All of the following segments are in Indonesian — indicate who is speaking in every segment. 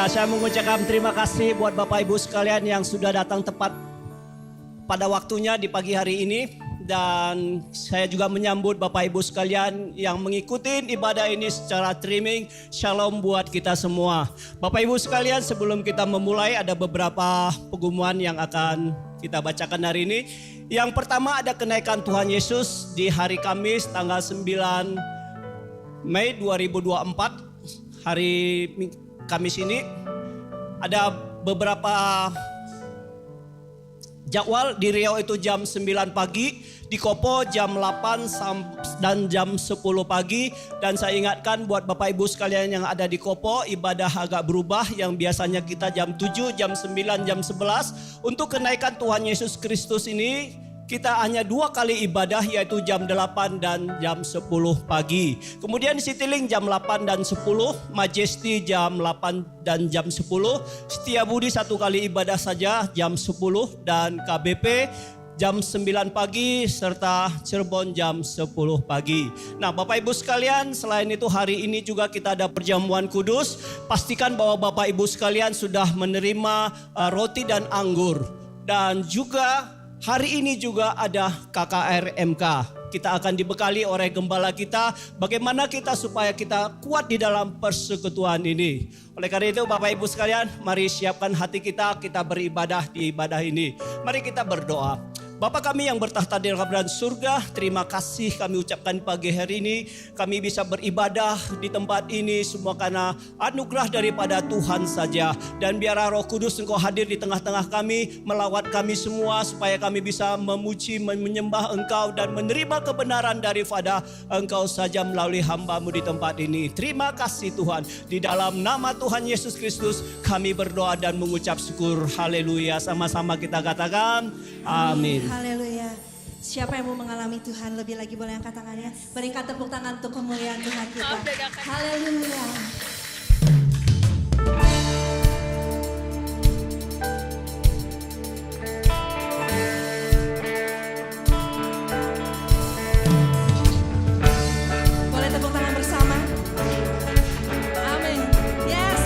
Speaker 1: Ya, saya mengucapkan terima kasih buat Bapak Ibu sekalian yang sudah datang tepat pada waktunya di pagi hari ini. Dan saya juga menyambut Bapak Ibu sekalian yang mengikuti ibadah ini secara streaming. Shalom buat kita semua. Bapak Ibu sekalian, sebelum kita memulai ada beberapa pengumuman yang akan kita bacakan hari ini. Yang pertama ada kenaikan Tuhan Yesus di hari Kamis tanggal 9 Mei 2024. Hari Kamis ini ada beberapa jadwal. Di Riau itu jam 9 pagi, di Kopo jam 8 dan jam 10 pagi. Dan saya ingatkan buat Bapak Ibu sekalian yang ada di Kopo, ibadah agak berubah. Yang biasanya kita jam 7, jam 9, jam 11. Untuk kenaikan Tuhan Yesus Kristus ini kita hanya 2 kali ibadah, yaitu jam 8 dan jam 10 pagi. Kemudian Citylink jam 8 dan 10, Majesty jam 8 dan jam 10, Setiabudi 1 kali ibadah saja jam 10, dan KBP jam 9 pagi serta Cirebon jam 10 pagi. Nah, Bapak Ibu sekalian, selain itu hari ini juga kita ada perjamuan kudus. Pastikan bahwa Bapak Ibu sekalian sudah menerima roti dan anggur. Dan juga hari ini juga ada KKR MK. Kita akan dibekali oleh gembala kita bagaimana kita supaya kita kuat di dalam persekutuan ini. Oleh karena itu Bapak Ibu sekalian, mari siapkan hati kita beribadah di ibadah ini. Mari kita berdoa. Bapa kami yang bertahta di dalam surga, terima kasih kami ucapkan pagi hari ini. Kami bisa beribadah di tempat ini semua karena anugerah daripada Tuhan saja. Dan biarlah Roh Kudus Engkau hadir di tengah-tengah kami, melawat kami semua supaya kami bisa memuji, menyembah Engkau dan menerima kebenaran daripada Engkau saja melalui hamba-Mu di tempat ini. Terima kasih Tuhan. Di dalam nama Tuhan Yesus Kristus kami berdoa dan mengucap syukur. Haleluya. Sama-sama kita katakan amin.
Speaker 2: Haleluya. Siapa yang mau mengalami Tuhan lebih lagi boleh angkat tangannya. Berikan tepuk tangan untuk kemuliaan Tuhan kita. Haleluya. Boleh tepuk tangan bersama. Amin. Yes.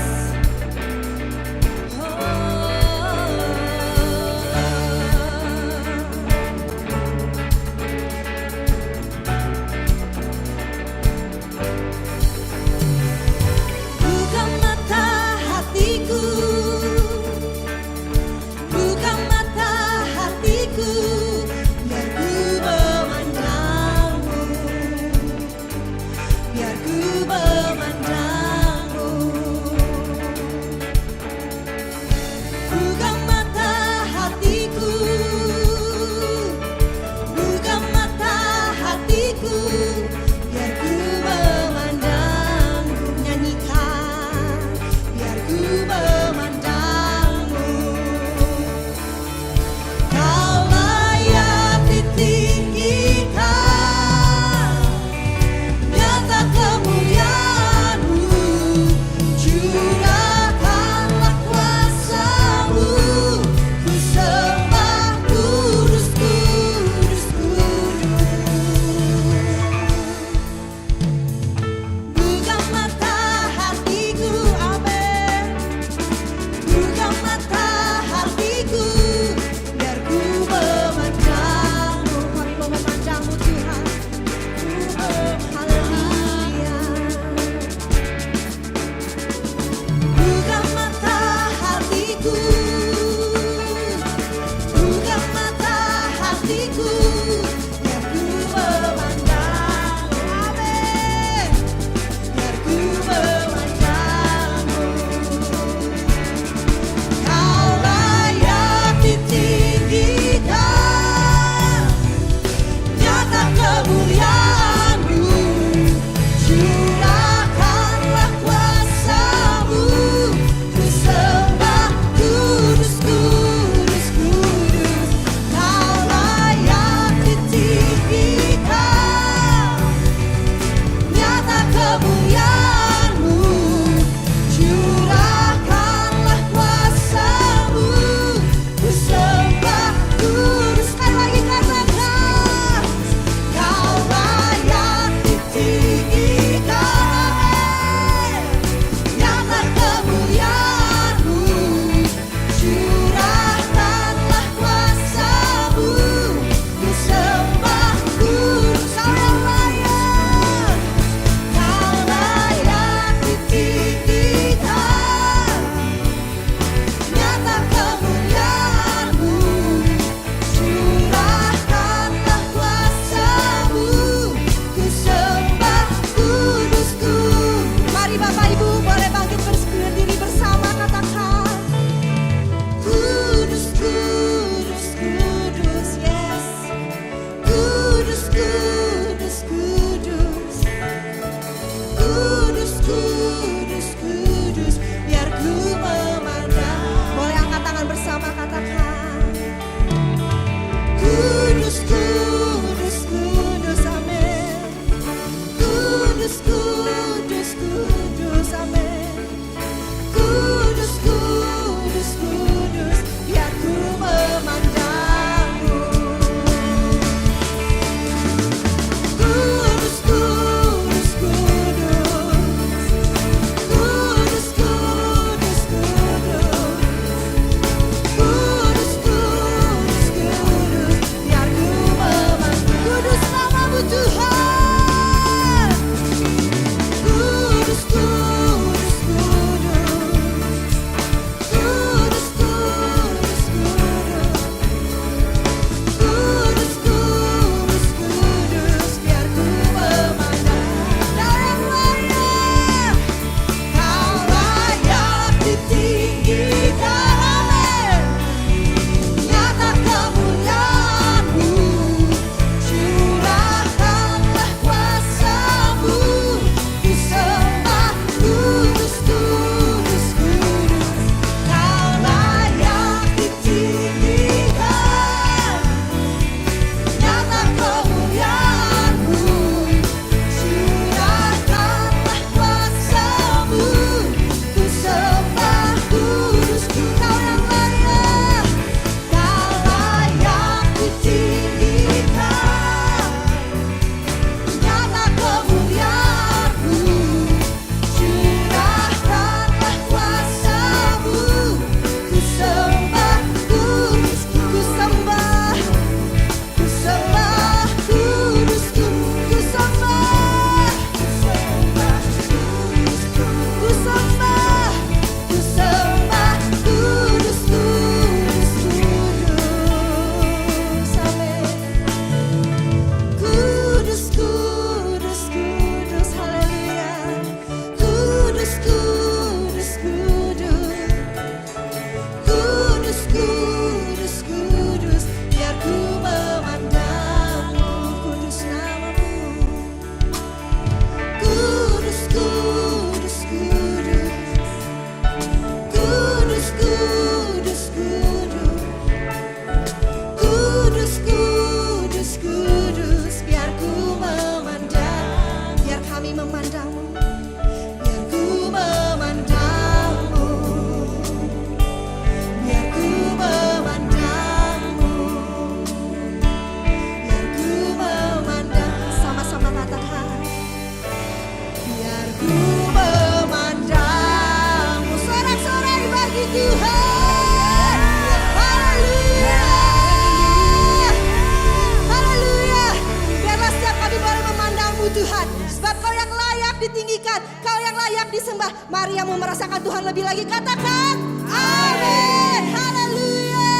Speaker 2: Tuhan lebih lagi, katakan amin. Haleluya.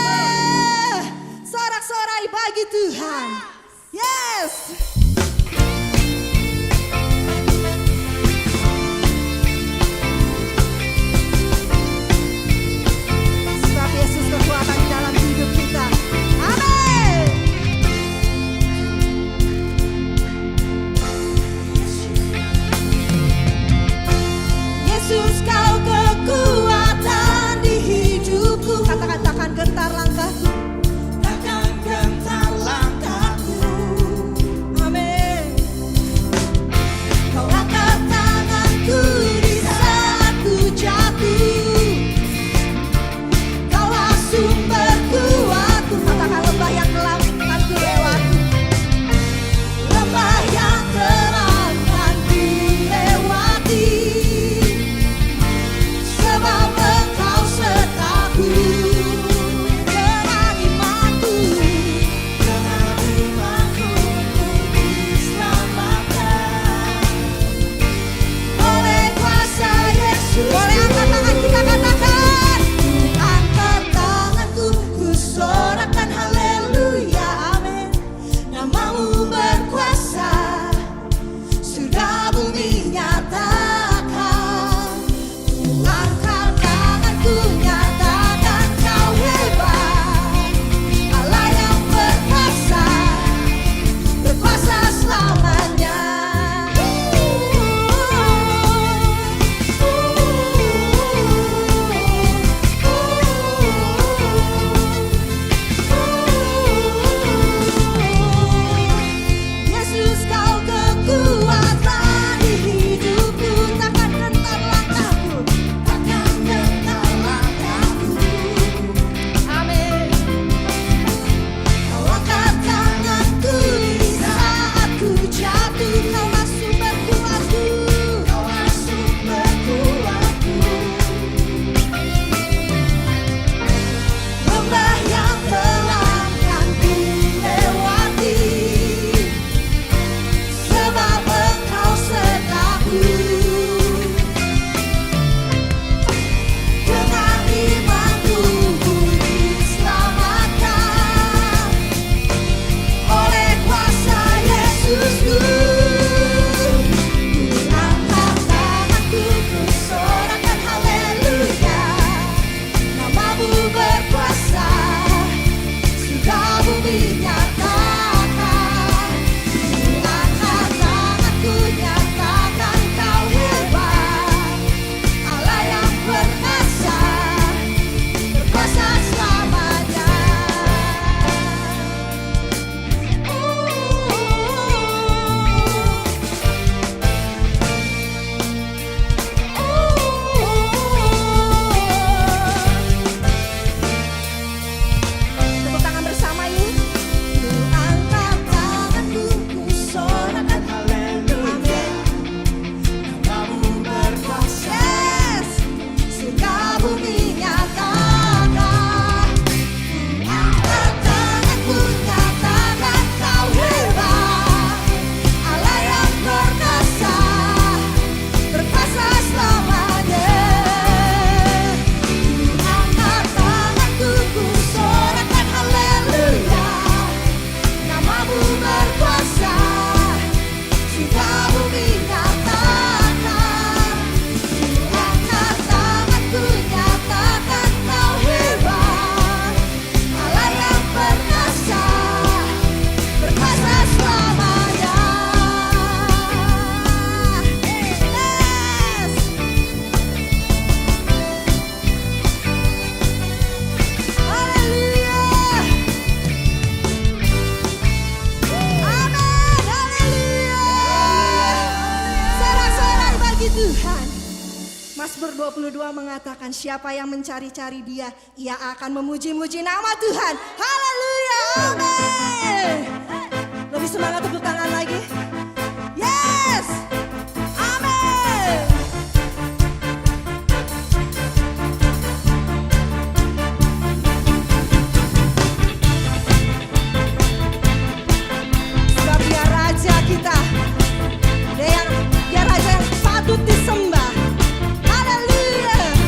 Speaker 2: Sorak-sorai bagi Tuhan. Yes. Sebab Yesus kekuatan di dalam hidup kita. Amin. Yesus, kau kekuatan di hidupku. Katakan takkan gentar langkahku. Takkan gentar langkahku. Amin. Kau angkat tanganku di saat ku jatuh. Kaulah sumber kuatku. Katakan lembah yang gelap akan ku lewati. Lembah yang gelap akan ku lewati. Sebab Engkau sertaku. Dengan imanku ku diselamatkan oleh kuasa Yesus. Boleh angkat tangan kita, katakan ku angkat tanganku, ku sorakan haleluya, amin. Namamu berkuasa, sudah bumi nyatakan. Ku angkat tanganku, nyatakan kau hebat. Allah yang berkuasa, berkuasa selamanya. Yesus, kau kekuatan di hidupku. Takkan gentar langkahku. Takkan gentar langkahku. Amin. Kau angkat tanganku di saat ku jatuh. Kaulah sumber kuatku. Kaulah sumber kuatku. Lembah yang gelap kan ku lewati. Sebab Engkau sertaku. Dengan imanku ku diselamatkan oleh kuasa Yesusku. Ku angkat tanganku, ku sorakan haleluya. Namamu berkuasa, sudah bumi nyatakan. Ku angkat tanganku, nyatakan kau hebat. Allah yang berkuasa, berkuasa selamanya. Tepuk tangan bersama yuk. Ku angkat tanganku, ku sorakan haleluya. Namamu berkuasa, yes. Sudah bumi nyatakan. Ku angkat tanganku, nyatakan kau hebat. Allah yang berkuasa, berkuasa selamanya. Ku angkat tanganku, ku sorakan haleluya. Namamu berkuasa, sudah bumi nyatakan. Ku angkat tanganku, nyatakan kau hebat. Allah yang berkuasa, berkuasa selamanya. Yes. Haleluya. Amin. Haleluya. Sorak-sorai bagi Tuhan. Mazmur 22 mengatakan siapa yang mencari-cari Dia, ia akan memuji-muji nama Tuhan. Haleluya. Amin. Lebih semangat tepuk tangan lagi. Yes. Amin. Sebab Dia Raja kita. Dia Raja yang patut disembah. Haleluya.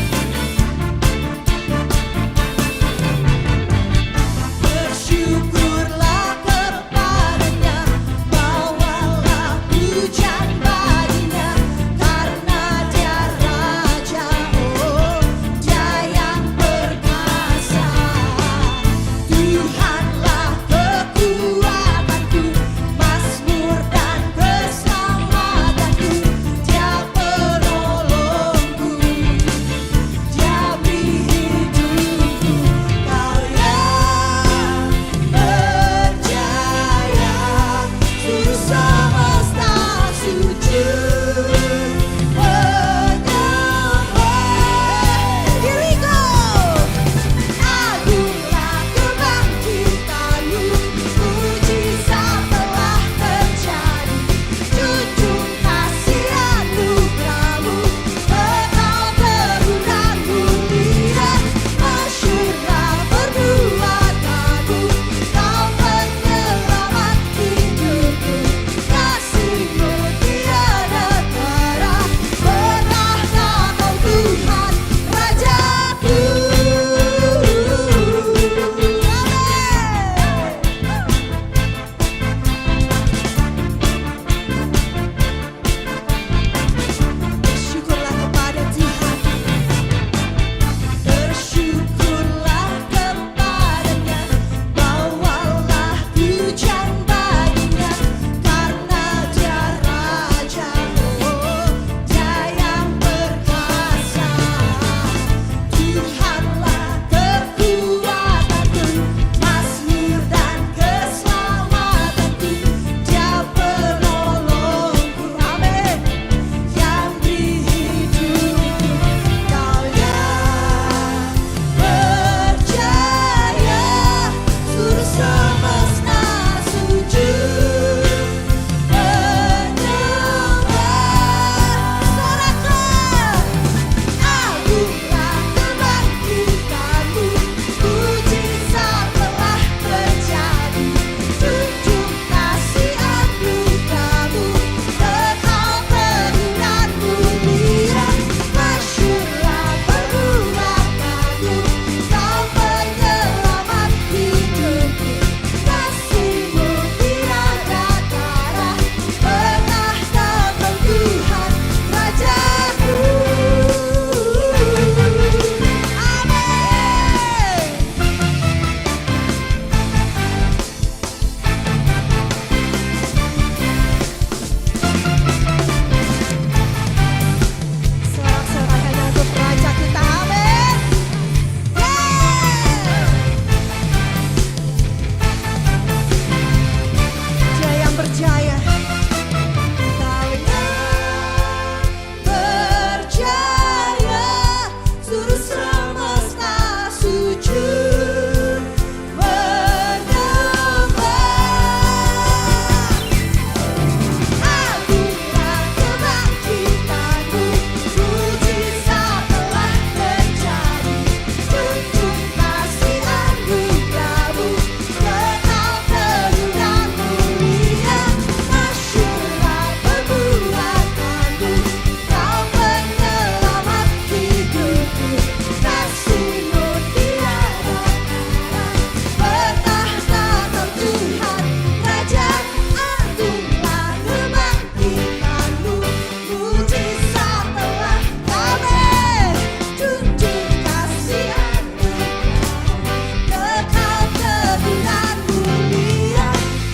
Speaker 2: semesta sujud menyembah. Sorakan, agunglah kebangkitanmu, mujizat telah terjadi. Tunjuk kasih anugerahmu, kekal kemuliaan mulia. Masyurlah perbuatanmu, kau penyelamat hidupku. Kasih-Mu tiada tara, bertahta Tuhan Rajaku. Sorak-sorakannya untuk Raja kita, amin. Dia yang berjaya, Kau yang berjaya, seluruh semesta sujud menyembah. Agunglah kebangkitanmu, mujizat telah terjadi. Tunjuk kasih anugerahmu, kekal kemuliaan mulia. Masyurlah perbuatanmu, kau penyelamat hidupku. Kasih-Mu tiada tara, bertahta Tuhan Raja. Agunglah kebangkitanmu, mujizat telah amin. Tunjuk kasih anugerahmu, kekal kemuliaan mulia.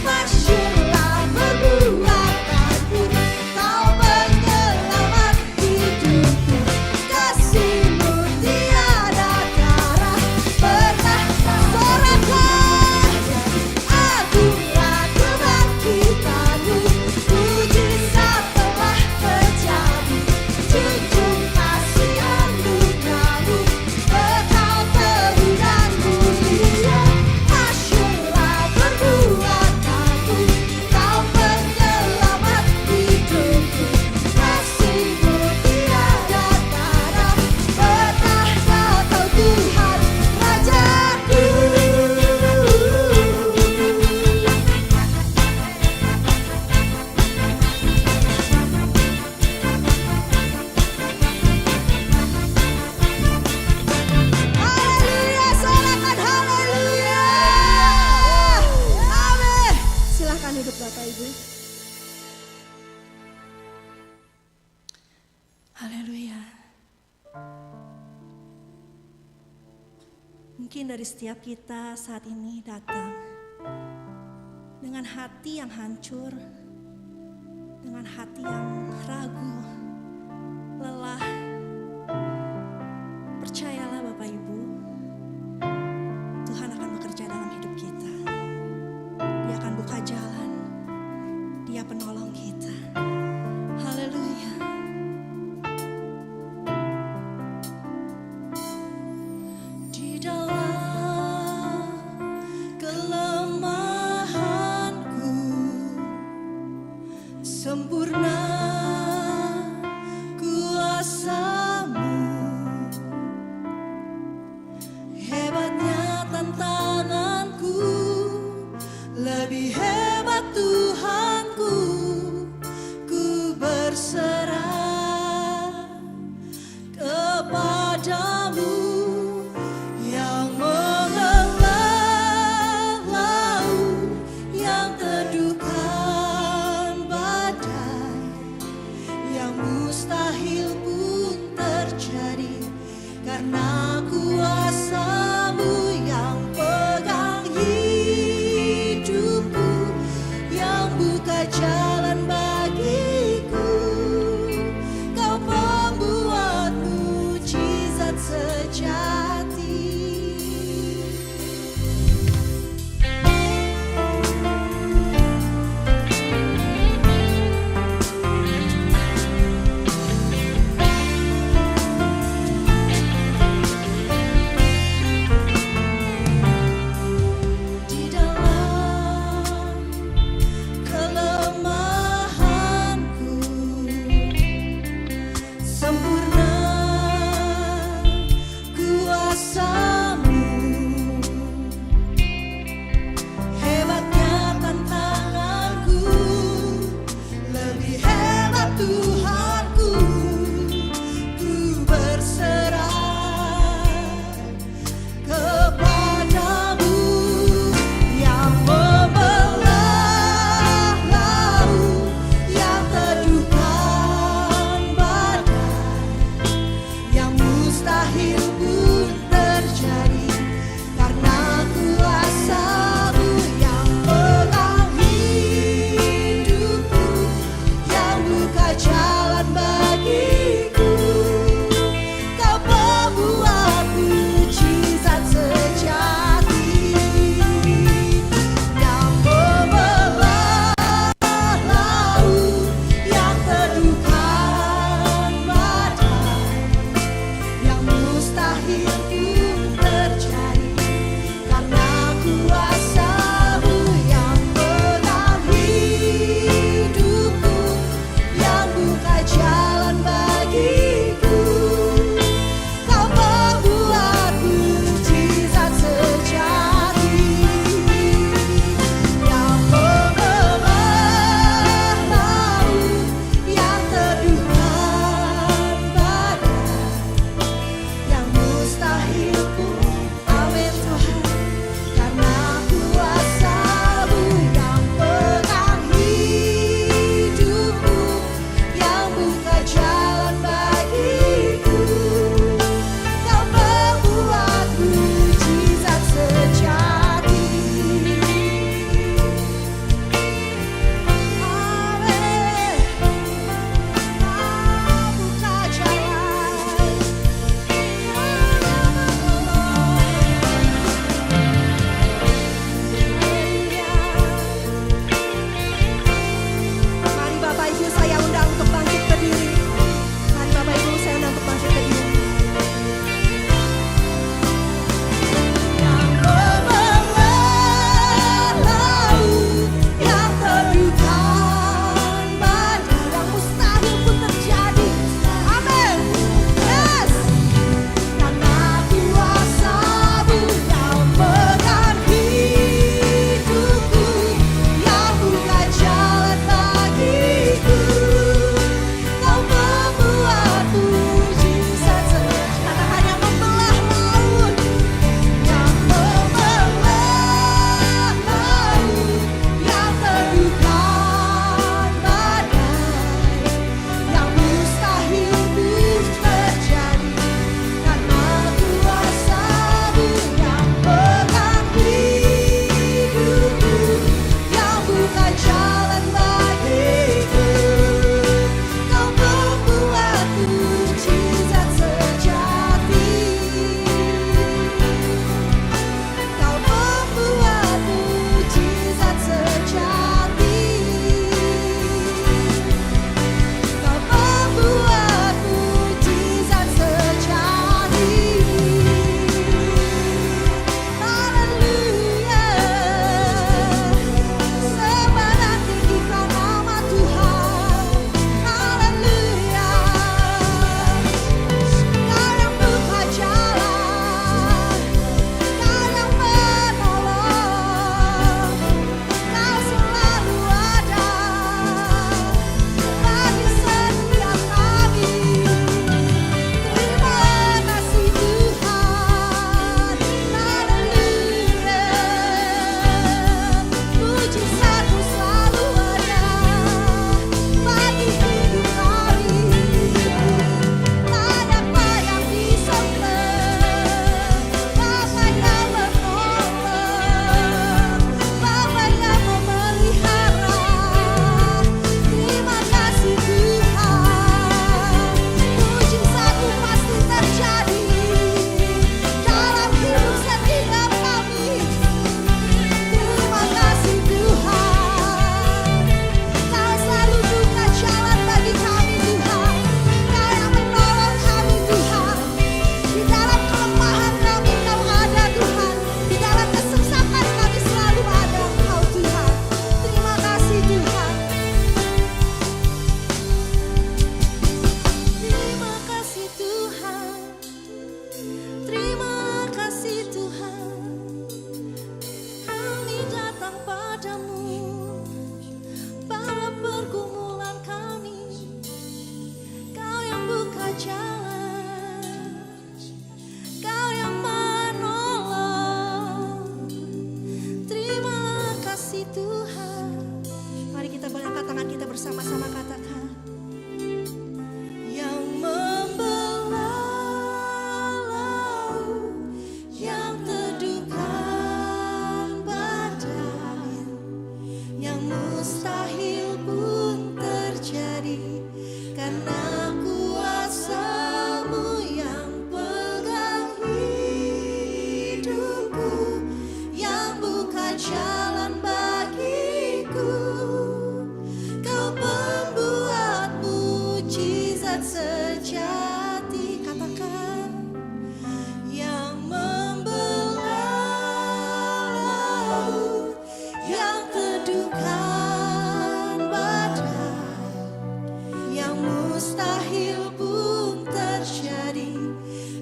Speaker 2: Masyurlah perbuatanmu, kau penyelamat hidupku. Kasih-Mu tiada tara, bertahta. Sorakan, agunglah kebangkitanmu, mujizat telah terjadi. Tunjuk kasih anugerahmu, kekal kemuliaan mulia. Masyurlah perbuatanmu, kau penyelamat hidupku. Kasih-Mu tiada tara, bertahta Tuhan Rajaku. Haleluya, sorakan haleluya. Amin. Silahkan duduk Bapak Ibu. Haleluya. Mungkin dari setiap kita saat ini datang dengan hati yang hancur, dengan hati yang ragu, lelah. Percayalah Bapak Ibu, Tuhan akan bekerja dalam hidup kita. Dia akan buka jalan, Dia penolong kita. Haleluya. Di dalam kelemahanku sempurna kuasa-Mu. Hebatnya tantanganku, lebih hebat Tuhanku. Ku berserah kepadamu yang mengelola laut, yang teduhkan badai, yang mustahil pun terjadi karena kuasa-Mu yang pegang hidupku. kasih Tuhan. Mari kita angkat tangan kita bersama-sama katakan. Yang membelah laut, yang teduhkan badai, yang mustahil pun terjadi karena kuasa-Mu yang pegang hidupku, yang buka jalan bagiku. Kau pembuat mujizat sejati, katakan. Yang membelah laut, yang teduhkan badai, yang mustahil pun terjadi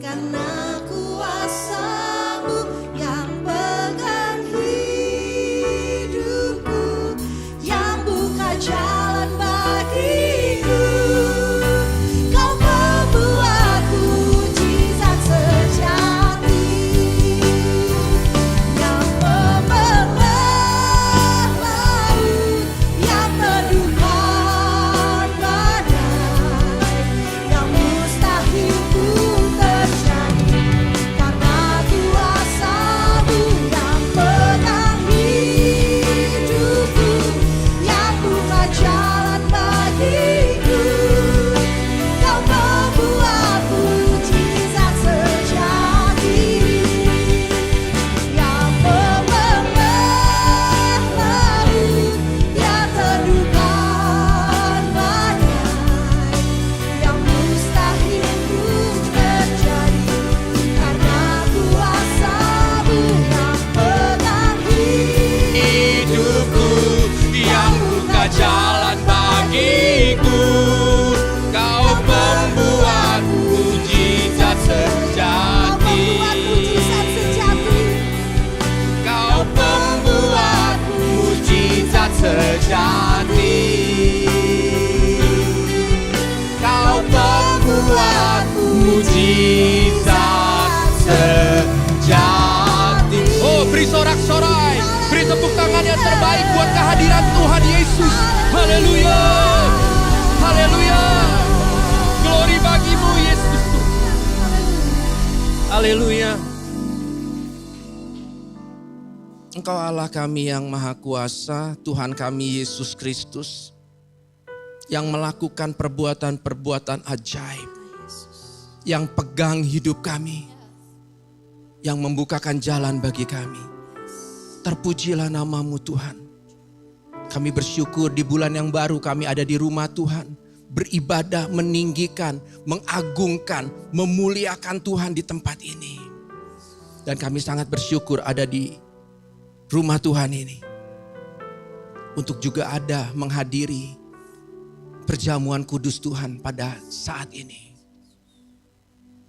Speaker 2: karena kuasa-Mu yang pegang hidupku, yang buka jalan bagiku. Kau membuat mujizat sejati, yang membelah laut, yang teduhkan badai, yang mustahil pun terjadi karena kuasa-Mu yang pegang hidupku, yang buka jalan bagiku. Kau membuat mujizat sejati, yang membelah laut, yang teduhkan badai, yang mustahil pun terjadi karena kuasa-Mu yang pegang
Speaker 3: hidupku, yang buka jalan bagiku. Kau pembuat mujizat sejati. Kau pembuat mujizat sejati. Kau pembuat mujizat sejati. Oh, beri sorak-sorai, beri tepuk tangan yang terbaik buat kehadiran Tuhan Yesus. Haleluya, haleluya. Glory bagimu Yesus. Haleluya. Engkau Allah kami yang maha kuasa, Tuhan kami Yesus Kristus, yang melakukan perbuatan-perbuatan ajaib, yang pegang hidup kami, yang membukakan jalan bagi kami. Terpujilah nama-Mu Tuhan. Kami bersyukur di bulan yang baru kami ada di rumah Tuhan, beribadah, meninggikan, mengagungkan, memuliakan Tuhan di tempat ini. Dan kami sangat bersyukur ada di rumah Tuhan ini, untuk juga ada menghadiri perjamuan kudus Tuhan pada saat ini.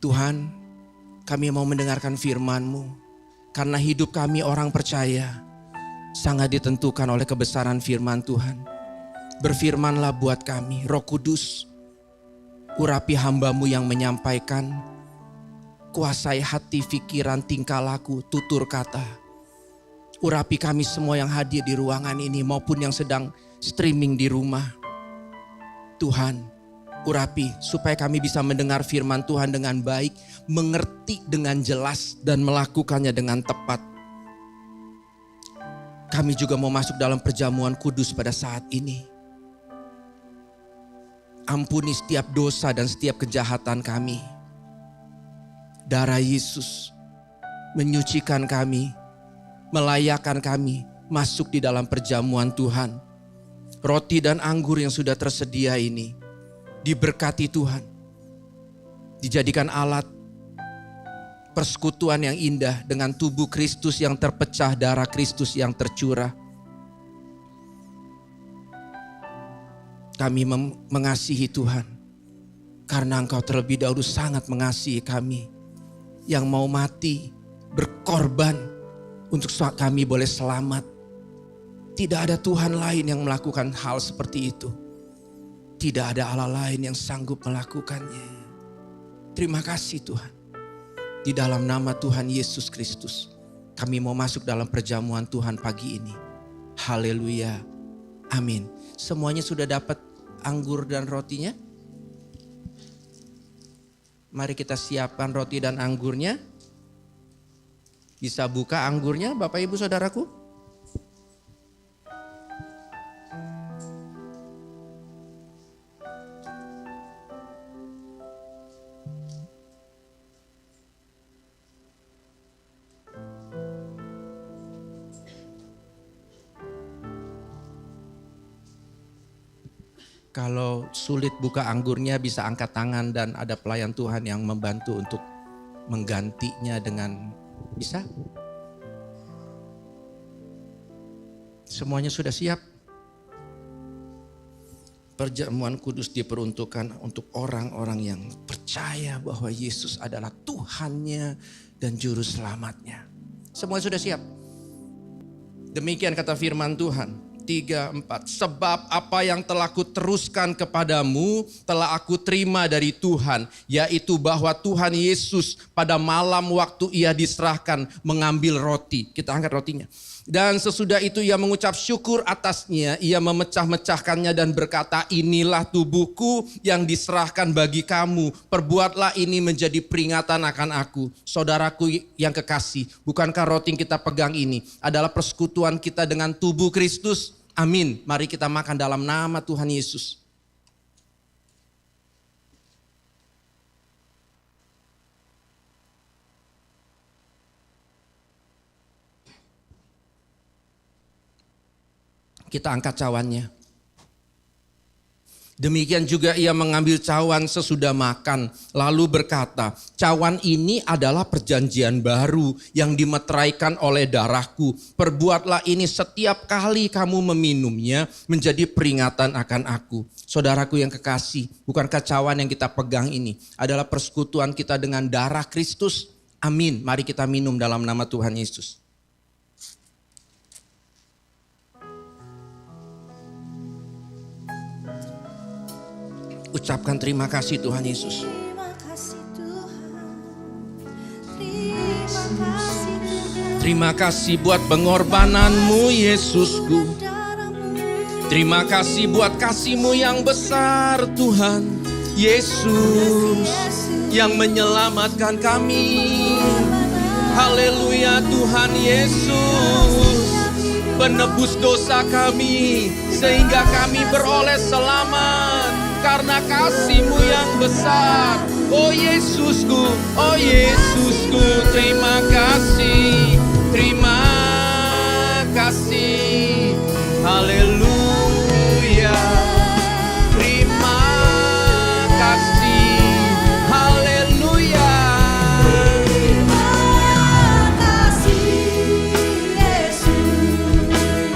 Speaker 3: Tuhan, kami mau mendengarkan firman-Mu, karena hidup kami orang percaya sangat ditentukan oleh kebesaran firman Tuhan. Berfirmanlah buat kami, Roh Kudus, urapi hamba-Mu yang menyampaikan, kuasai hati, pikiran, tingkah laku, tutur kata. Urapi kami semua yang hadir di ruangan ini maupun yang sedang streaming di rumah. Tuhan, urapi supaya kami bisa mendengar firman Tuhan dengan baik, mengerti dengan jelas dan melakukannya dengan tepat. Kami juga mau masuk dalam perjamuan kudus pada saat ini. Ampuni setiap dosa dan setiap kejahatan kami. Darah Yesus menyucikan kami, melayakkan kami masuk di dalam perjamuan Tuhan. Roti dan anggur yang sudah tersedia ini diberkati Tuhan, dijadikan alat persekutuan yang indah dengan tubuh Kristus yang terpecah, darah Kristus yang tercurah. Kami mengasihi Tuhan karena Engkau terlebih dahulu sangat mengasihi kami, yang mau mati berkorban untuk kami boleh selamat. Tidak ada Tuhan lain yang melakukan hal seperti itu. Tidak ada Allah lain yang sanggup melakukannya. Terima kasih Tuhan. Di dalam nama Tuhan Yesus Kristus, kami mau masuk dalam perjamuan Tuhan pagi ini. Haleluya. Amin. Semuanya sudah dapat anggur dan rotinya? Mari kita siapkan roti dan anggurnya. Bisa buka anggurnya Bapak Ibu Saudaraku? Kalau sulit buka anggurnya bisa angkat tangan dan ada pelayan Tuhan yang membantu untuk menggantinya dengan bisa. Semuanya sudah siap. Perjamuan kudus diperuntukkan untuk orang-orang yang percaya bahwa Yesus adalah Tuhannya dan Juru Selamatnya. Semua sudah siap. Demikian kata firman Tuhan. 3, 4. Sebab apa yang telah kuteruskan kepadamu telah aku terima dari Tuhan, yaitu bahwa Tuhan Yesus pada malam waktu ia diserahkan mengambil roti. Kita angkat rotinya. Dan sesudah itu ia mengucap syukur atasnya, ia memecah-mecahkannya dan berkata, inilah tubuhku yang diserahkan bagi kamu. Perbuatlah ini menjadi peringatan akan aku. Saudaraku yang kekasih, bukankah roti yang kita pegang ini adalah persekutuan kita dengan tubuh Kristus? Amin. Mari kita makan dalam nama Tuhan Yesus. Kita angkat cawannya. Demikian juga ia mengambil cawan sesudah makan, lalu berkata, cawan ini adalah perjanjian baru yang dimeteraikan oleh darahku. Perbuatlah ini setiap kali kamu meminumnya menjadi peringatan akan aku. Saudaraku yang kekasih, bukankah cawan yang kita pegang ini adalah persekutuan kita dengan darah Kristus? Amin. Mari kita minum dalam nama Tuhan Yesus. Ucapkan terima kasih Tuhan Yesus.
Speaker 2: Terima kasih Tuhan. Terima kasih Tuhan.
Speaker 3: Terima kasih buat pengorbananmu Yesusku. Terima kasih buat kasih-Mu yang besar Tuhan. Yesus yang menyelamatkan kami. Haleluya Tuhan Yesus. Penebus dosa kami sehingga kami beroleh selamat. Karena kasih-Mu yang besar. Oh Yesusku, oh Yesusku, terima kasih, terima kasih. Haleluya, terima kasih, haleluya.
Speaker 2: Terima kasih Yesus.
Speaker 3: Terima kasih.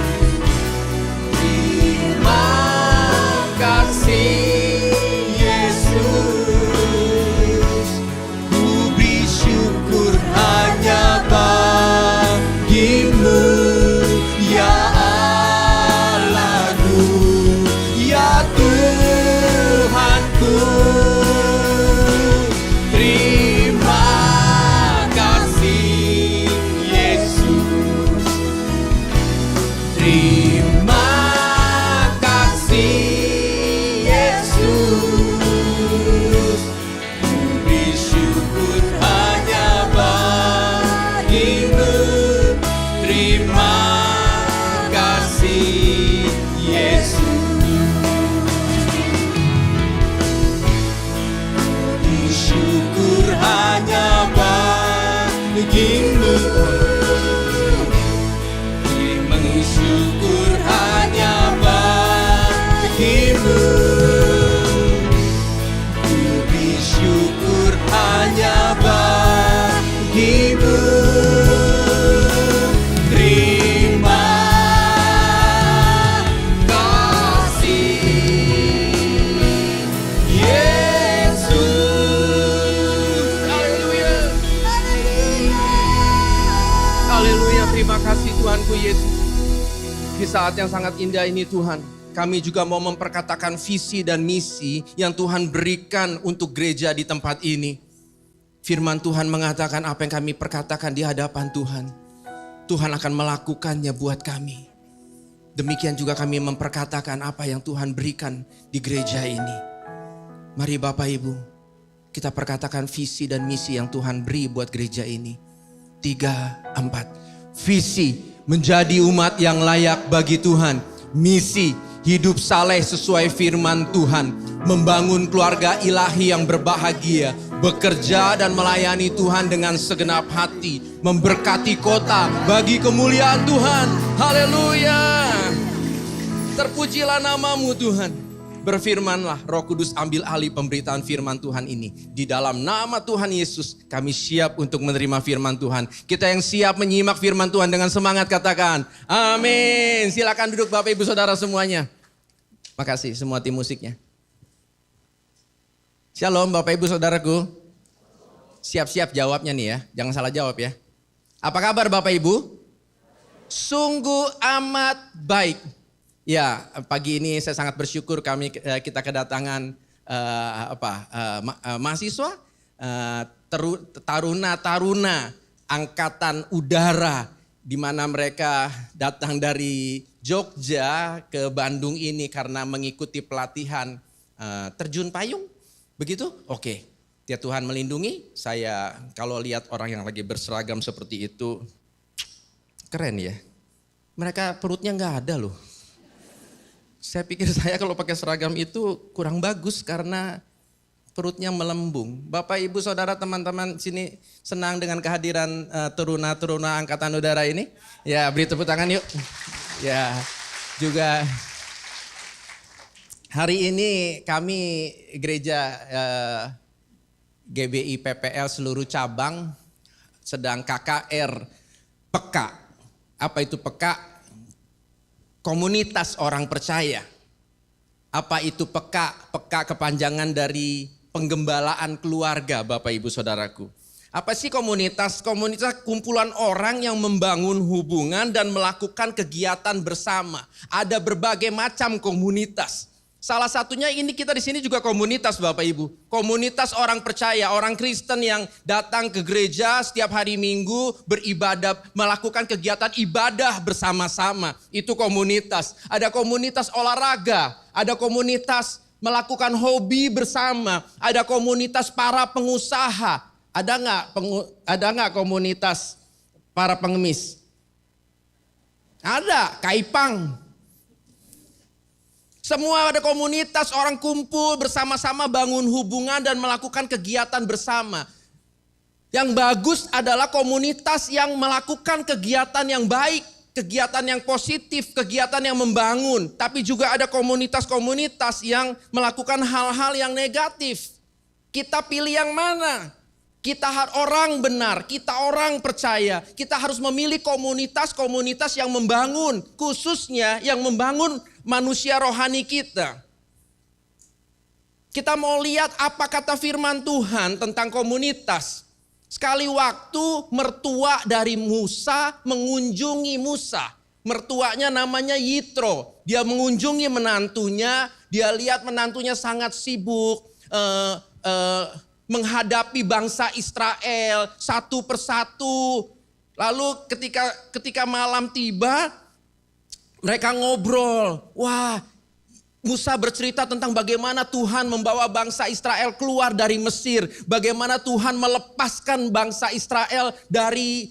Speaker 3: Di saat yang sangat indah ini Tuhan, kami juga mau memperkatakan visi dan misi yang Tuhan berikan untuk gereja di tempat ini. Firman Tuhan mengatakan apa yang kami perkatakan di hadapan Tuhan, Tuhan akan melakukannya buat kami. Demikian juga kami memperkatakan apa yang Tuhan berikan di gereja ini. Mari Bapak Ibu, kita perkatakan visi dan misi yang Tuhan beri buat gereja ini. 3, 4. Visi, menjadi umat yang layak bagi Tuhan. Misi, hidup saleh sesuai firman Tuhan. Membangun keluarga ilahi yang berbahagia. Bekerja dan melayani Tuhan dengan segenap hati. Memberkati kota bagi kemuliaan Tuhan. Haleluya. Terpujilah namamu Tuhan. Berfirmanlah, Roh Kudus ambil alih pemberitaan firman Tuhan ini. Di dalam nama Tuhan Yesus, kami siap untuk menerima firman Tuhan. Kita yang siap menyimak firman Tuhan dengan semangat katakan, amin. Silakan duduk Bapak Ibu Saudara semuanya. Makasih semua tim musiknya. Shalom Bapak Ibu Saudaraku. Siap-siap jawabnya nih ya, jangan salah jawab ya. Apa kabar Bapak Ibu? Sungguh amat baik. Ya, pagi ini saya sangat bersyukur kita kedatangan mahasiswa, taruna-taruna angkatan udara, di mana mereka datang dari Jogja ke Bandung ini karena mengikuti pelatihan terjun payung, begitu? Oke, ya Tuhan melindungi. Saya kalau lihat orang yang lagi berseragam seperti itu, keren ya. Mereka perutnya nggak ada loh. Saya pikir saya kalau pakai seragam itu kurang bagus karena perutnya melembung. Bapak, Ibu, Saudara, teman-teman sini senang dengan kehadiran teruna-teruna angkatan udara ini? Ya, beri tepuk tangan yuk. Ya, juga hari ini kami gereja GBI PPL seluruh cabang sedang KKR PEKA. Apa itu PEKA? Komunitas orang percaya. Apa itu PEKA? PEKA kepanjangan dari penggembalaan keluarga Bapak Ibu Saudaraku. Apa sih komunitas? Komunitas kumpulan orang yang membangun hubungan dan melakukan kegiatan bersama. Ada berbagai macam komunitas. Salah satunya ini kita di sini juga komunitas Bapak Ibu. Komunitas orang percaya, orang Kristen yang datang ke gereja setiap hari Minggu beribadah, melakukan kegiatan ibadah bersama-sama. Itu komunitas. Ada komunitas olahraga, ada komunitas melakukan hobi bersama, ada komunitas para pengusaha. Ada nggak komunitas para pengemis? Ada, Kaipang. Semua ada komunitas, orang kumpul bersama-sama bangun hubungan dan melakukan kegiatan bersama. Yang bagus adalah komunitas yang melakukan kegiatan yang baik, kegiatan yang positif, kegiatan yang membangun. Tapi juga ada komunitas-komunitas yang melakukan hal-hal yang negatif. Kita pilih yang mana? Kita orang benar, kita orang percaya. Kita harus memilih komunitas-komunitas yang membangun, khususnya yang membangun manusia rohani kita. Kita mau lihat apa kata firman Tuhan tentang komunitas. Sekali waktu mertua dari Musa mengunjungi Musa. Mertuanya namanya Yitro. Dia mengunjungi menantunya, dia lihat menantunya sangat sibuk menghadapi bangsa Israel satu persatu. Lalu ketika malam tiba, mereka ngobrol. Wah, Musa bercerita tentang bagaimana Tuhan membawa bangsa Israel keluar dari Mesir. Bagaimana Tuhan melepaskan bangsa Israel dari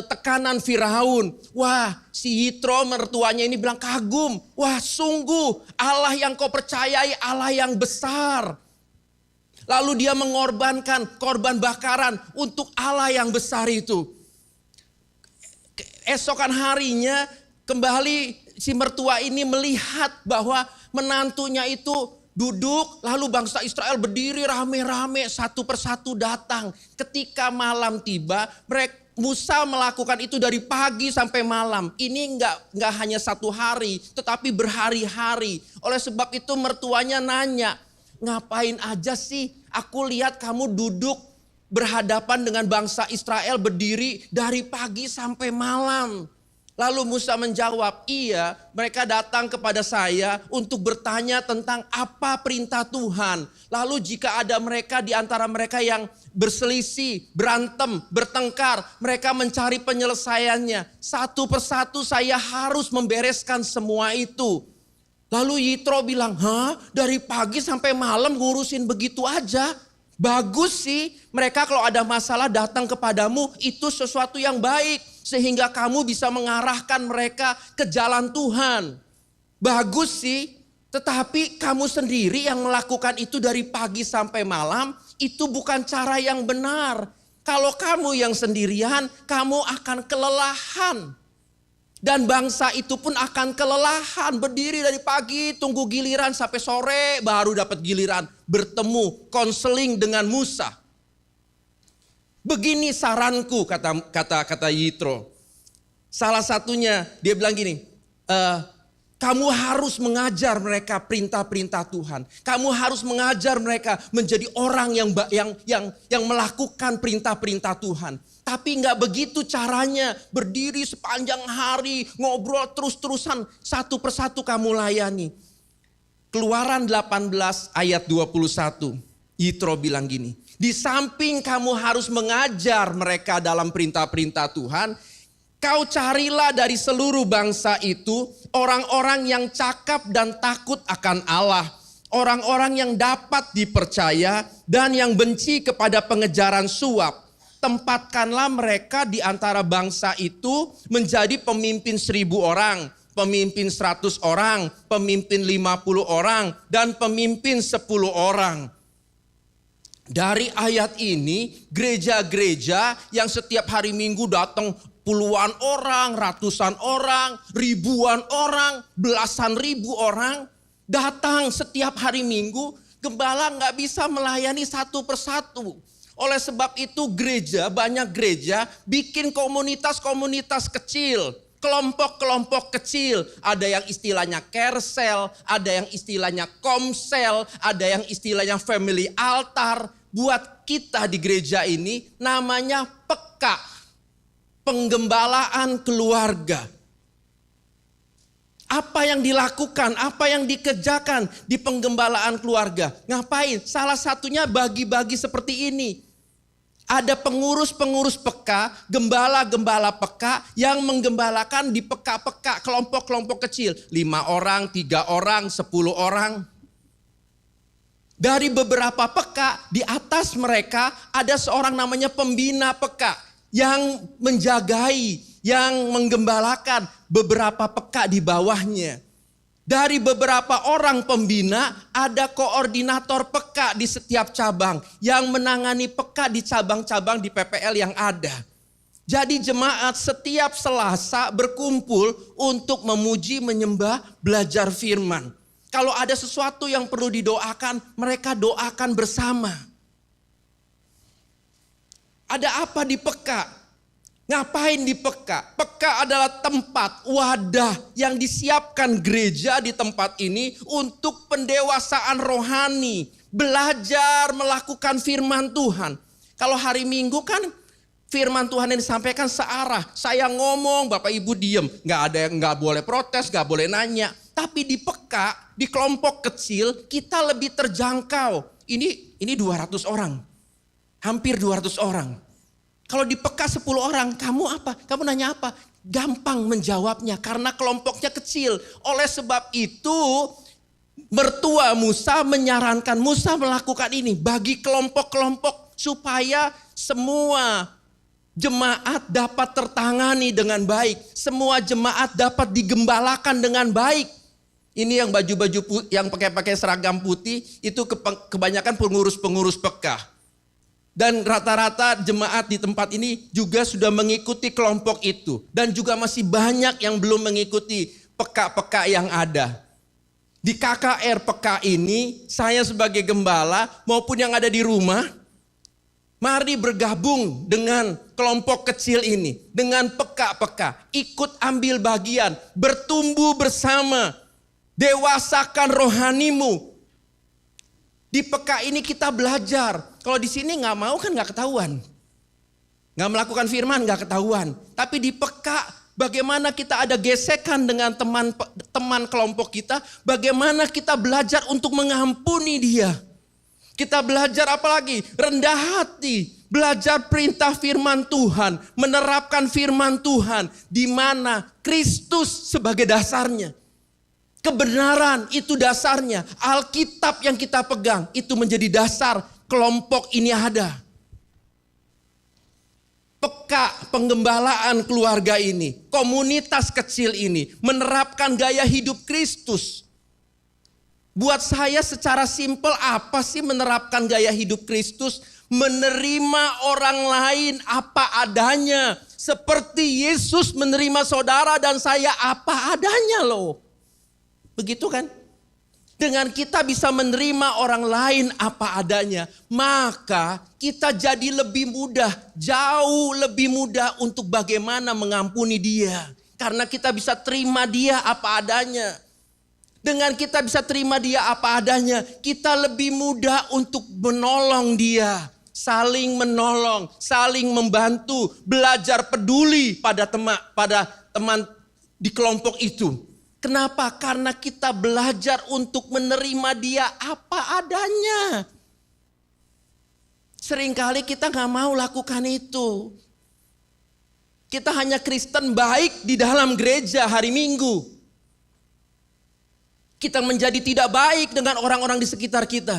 Speaker 3: tekanan Firaun. Wah, si Yitro mertuanya ini bilang kagum. Wah, sungguh Allah yang kau percayai Allah yang besar. Lalu dia mengorbankan korban bakaran untuk Allah yang besar itu. Esokan harinya kembali si mertua ini melihat bahwa menantunya itu duduk, lalu bangsa Israel berdiri rame-rame satu persatu datang. Ketika malam tiba, Musa melakukan itu dari pagi sampai malam. Ini enggak hanya satu hari, tetapi berhari-hari. Oleh sebab itu mertuanya nanya, ngapain aja sih? Aku lihat kamu duduk berhadapan dengan bangsa Israel berdiri dari pagi sampai malam. Lalu Musa menjawab, iya, mereka datang kepada saya untuk bertanya tentang apa perintah Tuhan. Lalu jika ada mereka di antara mereka yang berselisih, berantem, bertengkar, mereka mencari penyelesaiannya. Satu persatu saya harus membereskan semua itu. Lalu Yitro bilang, dari pagi sampai malam ngurusin begitu aja. Bagus sih, mereka kalau ada masalah datang kepadamu, itu sesuatu yang baik. Sehingga kamu bisa mengarahkan mereka ke jalan Tuhan. Bagus sih, tetapi kamu sendiri yang melakukan itu dari pagi sampai malam, itu bukan cara yang benar. Kalau kamu yang sendirian, kamu akan kelelahan. Dan bangsa itu pun akan kelelahan, berdiri dari pagi, tunggu giliran sampai sore, baru dapat giliran. Bertemu, konseling dengan Musa. Begini saranku, kata Yitro. Salah satunya dia bilang gini, kamu harus mengajar mereka perintah-perintah Tuhan. Kamu harus mengajar mereka menjadi orang yang melakukan perintah-perintah Tuhan. Tapi nggak begitu caranya, berdiri sepanjang hari, ngobrol terus-terusan, satu persatu kamu layani. Keluaran 18 ayat 21, Yitro bilang gini, di samping kamu harus mengajar mereka dalam perintah-perintah Tuhan, kau carilah dari seluruh bangsa itu orang-orang yang cakap dan takut akan Allah. Orang-orang yang dapat dipercaya dan yang benci kepada pengejaran suap. Tempatkanlah mereka di antara bangsa itu menjadi pemimpin 1.000 orang, pemimpin 100 orang, pemimpin 50 orang, dan pemimpin 10 orang. Dari ayat ini, gereja-gereja yang setiap hari Minggu datang puluhan orang, ratusan orang, ribuan orang, belasan ribu orang datang setiap hari Minggu, gembala nggak bisa melayani satu persatu. Oleh sebab itu banyak gereja bikin komunitas-komunitas kecil, kelompok-kelompok kecil. Ada yang istilahnya carousel, ada yang istilahnya komsel, ada yang istilahnya family altar. Buat kita di gereja ini namanya PEKA, penggembalaan keluarga. Apa yang dilakukan, apa yang dikerjakan di penggembalaan keluarga? Ngapain? Salah satunya bagi-bagi seperti ini. Ada pengurus-pengurus PEKA, gembala-gembala PEKA yang menggembalakan di PEKA-PEKA, kelompok-kelompok kecil. 5 orang, 3 orang, 10 orang. Dari beberapa PEKA, di atas mereka ada seorang namanya pembina PEKA yang menjagai, yang menggembalakan beberapa PEKA di bawahnya. Dari beberapa orang pembina, ada koordinator PEKA di setiap cabang yang menangani PEKA di cabang-cabang di PPL yang ada. Jadi jemaat setiap Selasa berkumpul untuk memuji, menyembah, belajar firman. Kalau ada sesuatu yang perlu didoakan, mereka doakan bersama. Ada apa di PEKA? Ngapain di PEKA? PEKA adalah tempat, wadah yang disiapkan gereja di tempat ini untuk pendewasaan rohani. Belajar melakukan firman Tuhan. Kalau hari Minggu kan firman Tuhan yang disampaikan searah. Saya ngomong, Bapak Ibu diem. Nggak boleh protes, nggak boleh nanya. Tapi di PEKA, di kelompok kecil, kita lebih terjangkau. Ini 200 orang. Hampir 200 orang. Kalau di PEKA 10 orang, kamu apa? Kamu nanya apa? Gampang menjawabnya karena kelompoknya kecil. Oleh sebab itu, mertua Musa menyarankan Musa melakukan ini. Bagi kelompok-kelompok supaya semua jemaat dapat tertangani dengan baik. Semua jemaat dapat digembalakan dengan baik. Ini yang baju-baju yang pakai seragam putih itu kebanyakan pengurus-pengurus PEKA. Dan rata-rata jemaat di tempat ini juga sudah mengikuti kelompok itu. Dan juga masih banyak yang belum mengikuti PEKA-PEKA yang ada. Di KKR PEKA ini saya sebagai gembala maupun yang ada di rumah, mari bergabung dengan kelompok kecil ini. Dengan PEKA-PEKA. Ikut ambil bagian, bertumbuh bersama. Dewasakan rohanimu. Di PEKA ini kita belajar. Kalau di sini nggak mau kan nggak ketahuan. Nggak melakukan firman nggak ketahuan. Tapi di PEKA bagaimana kita ada gesekan dengan teman kelompok kita, bagaimana kita belajar untuk mengampuni dia. Kita belajar apa lagi? Rendah hati, belajar perintah firman Tuhan, menerapkan firman Tuhan di mana Kristus sebagai dasarnya. Kebenaran itu dasarnya. Alkitab yang kita pegang itu menjadi dasar kelompok ini ada. Peka penggembalaan keluarga ini, komunitas kecil ini menerapkan gaya hidup Kristus. Buat saya secara simpel, apa sih menerapkan gaya hidup Kristus? Menerima orang lain apa adanya. Seperti Yesus menerima saudara dan saya apa adanya loh. Begitu kan? Dengan kita bisa menerima orang lain apa adanya, maka kita jadi lebih mudah, jauh lebih mudah untuk bagaimana mengampuni dia. Karena kita bisa terima dia apa adanya. Dengan kita bisa terima dia apa adanya, kita lebih mudah untuk menolong dia. Saling menolong, saling membantu, belajar peduli pada teman di kelompok itu. Kenapa? Karena kita belajar untuk menerima dia apa adanya. Seringkali kita gak mau lakukan itu. Kita hanya Kristen baik di dalam gereja hari Minggu. Kita menjadi tidak baik dengan orang-orang di sekitar kita.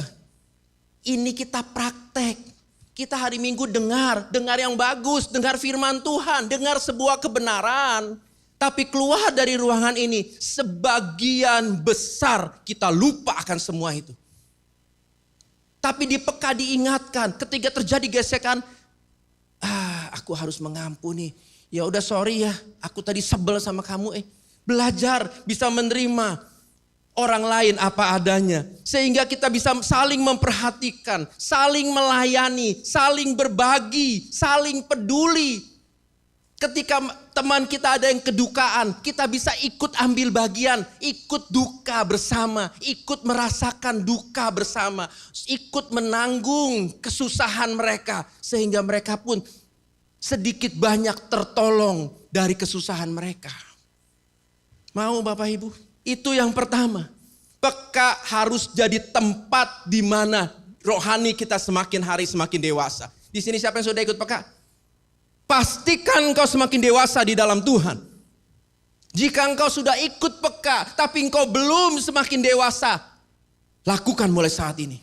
Speaker 3: Ini kita praktek. Kita hari Minggu dengar yang bagus, dengar firman Tuhan, dengar sebuah kebenaran. Tapi keluar dari ruangan ini, sebagian besar kita lupa akan semua itu. Tapi di peka diingatkan, ketika terjadi gesekan, aku harus mengampuni. Ya udah sorry ya, aku tadi sebel sama kamu. Belajar bisa menerima orang lain apa adanya. Sehingga kita bisa saling memperhatikan, saling melayani, saling berbagi, saling peduli. Ketika teman kita ada yang kedukaan, kita bisa ikut ambil bagian, ikut duka bersama, ikut merasakan duka bersama, ikut menanggung kesusahan mereka. Sehingga mereka pun sedikit banyak tertolong dari kesusahan mereka. Mau Bapak Ibu? Itu yang pertama. Peka harus jadi tempat di mana rohani kita semakin hari semakin dewasa. Di sini siapa yang sudah ikut peka? Pastikan engkau semakin dewasa di dalam Tuhan. Jika engkau sudah ikut peka, tapi engkau belum semakin dewasa, lakukan mulai saat ini.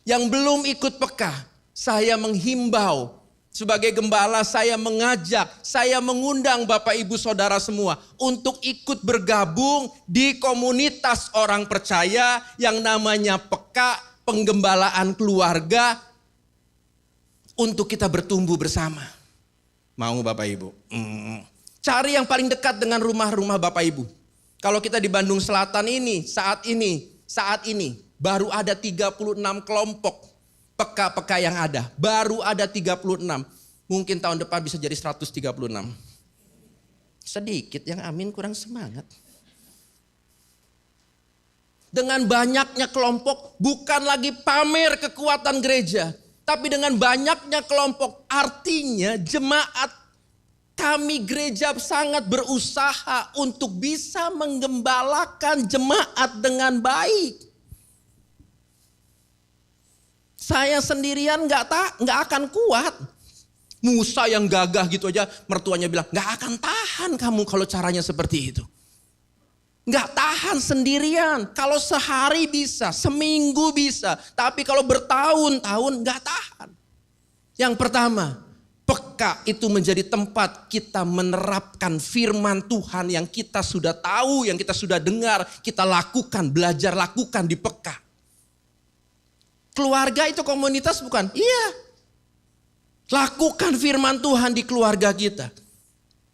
Speaker 3: Yang belum ikut peka, saya menghimbau. Sebagai gembala saya mengajak, saya mengundang Bapak Ibu Saudara semua untuk ikut bergabung di komunitas orang percaya yang namanya peka penggembalaan keluarga untuk kita bertumbuh bersama. Mau Bapak Ibu? Cari yang paling dekat dengan rumah-rumah Bapak Ibu. Kalau kita di Bandung Selatan ini, saat ini baru ada 36 kelompok peka-peka yang ada. Baru ada 36. Mungkin tahun depan bisa jadi 136. Sedikit yang amin kurang semangat. Dengan banyaknya kelompok bukan lagi pamer kekuatan gereja. Tapi dengan banyaknya kelompok, artinya jemaat kami gereja sangat berusaha untuk bisa menggembalakan jemaat dengan baik. Saya sendirian nggak akan kuat. Musa yang gagah gitu aja, mertuanya bilang nggak akan tahan kamu kalau caranya seperti itu. Nggak tahan sendirian. Kalau sehari bisa, seminggu bisa. Tapi kalau bertahun-tahun nggak tahan. Yang pertama, peka itu menjadi tempat kita menerapkan firman Tuhan yang kita sudah tahu, yang kita sudah dengar, kita lakukan, belajar lakukan di peka. Keluarga itu komunitas bukan? Iya. Lakukan firman Tuhan di keluarga kita.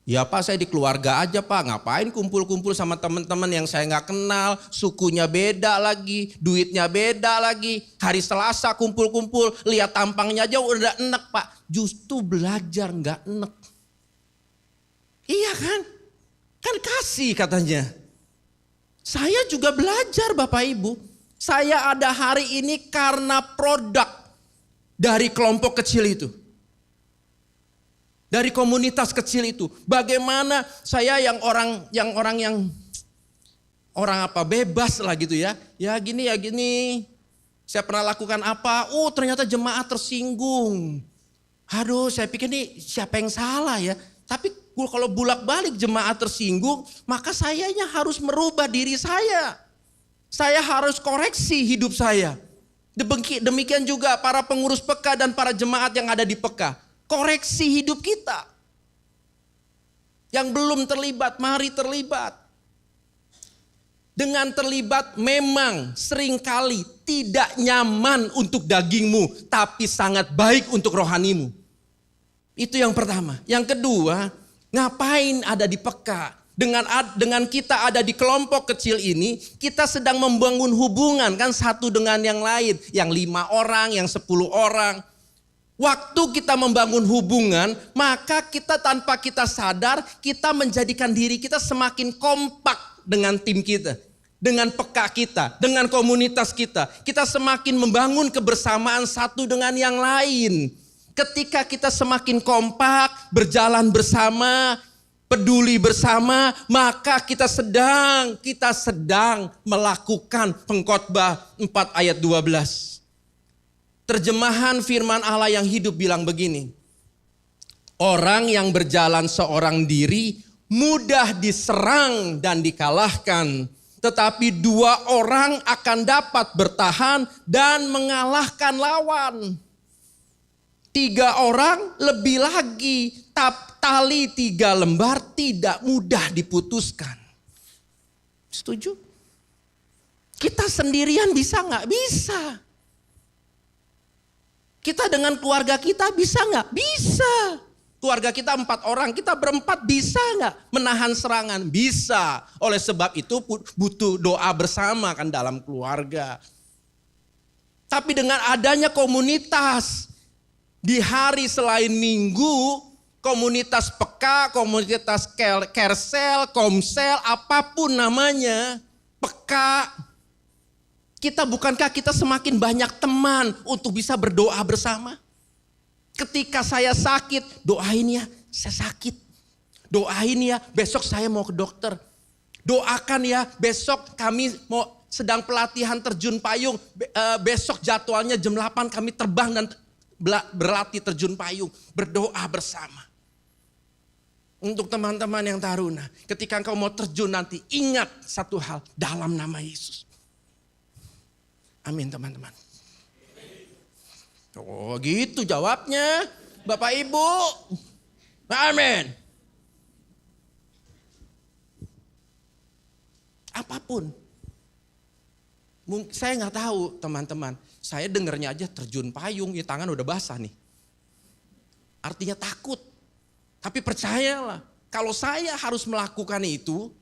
Speaker 3: Ya Pak, saya di keluarga aja Pak, ngapain kumpul-kumpul sama teman-teman yang saya nggak kenal, sukunya beda lagi, duitnya beda lagi. Hari Selasa kumpul-kumpul, lihat tampangnya aja udah enek Pak. Justru belajar nggak enek. Iya kan? Kan kasih katanya. Saya juga belajar Bapak Ibu. Saya ada hari ini karena produk dari kelompok kecil itu. Dari komunitas kecil itu. Bagaimana saya yang bebas lah gitu ya. Ya gini. Saya pernah lakukan apa? Oh ternyata jemaat tersinggung. Aduh saya pikir nih siapa yang salah ya. Tapi kalau bolak-balik jemaat tersinggung, maka sayanya harus merubah diri saya. Saya harus koreksi hidup saya. Demikian juga para pengurus PK dan para jemaat yang ada di PK. Koreksi hidup kita. Yang belum terlibat, mari terlibat. Dengan terlibat memang seringkali tidak nyaman untuk dagingmu, tapi sangat baik untuk rohanimu. Itu yang pertama. Yang kedua, ngapain ada di PK? Dengan kita ada di kelompok kecil ini, kita sedang membangun hubungan kan satu dengan yang lain. Yang 5 orang, yang 10 orang. Waktu kita membangun hubungan, maka kita tanpa kita sadar, kita menjadikan diri kita semakin kompak dengan tim kita. Dengan PK kita, dengan komunitas kita. Kita semakin membangun kebersamaan satu dengan yang lain. Ketika kita semakin kompak, berjalan bersama, peduli bersama, maka kita sedang melakukan pengkhotbah 4 ayat 12. Terjemahan firman Allah yang hidup bilang begini. Orang yang berjalan seorang diri mudah diserang dan dikalahkan. Tetapi 2 orang akan dapat bertahan dan mengalahkan lawan. 3 orang lebih lagi, tali 3 lembar tidak mudah diputuskan. Setuju? Kita sendirian bisa nggak? Bisa. Kita dengan keluarga kita bisa nggak? Bisa. Keluarga kita 4 orang, kita berempat bisa nggak menahan serangan? Bisa. Oleh sebab itu butuh doa bersama kan dalam keluarga. Tapi dengan adanya komunitas, di hari selain Minggu, komunitas PK, komunitas Kersel, Komsel, apapun namanya, PK, bukankah kita semakin banyak teman untuk bisa berdoa bersama? Ketika saya sakit, doain ya, saya sakit. Doain ya, besok saya mau ke dokter. Doakan ya, besok kami mau sedang pelatihan terjun payung. Besok jadwalnya jam 8 kami terbang dan berlatih terjun payung. Berdoa bersama. Untuk teman-teman yang taruna, ketika engkau mau terjun nanti, ingat satu hal, dalam nama Yesus. Amin teman-teman. Oh gitu jawabnya Bapak Ibu. Amin. Apapun. Saya nggak tahu teman-teman. Saya dengarnya aja terjun payung, ya tangan udah basah nih. Artinya takut. Tapi percayalah, kalau saya harus melakukan itu,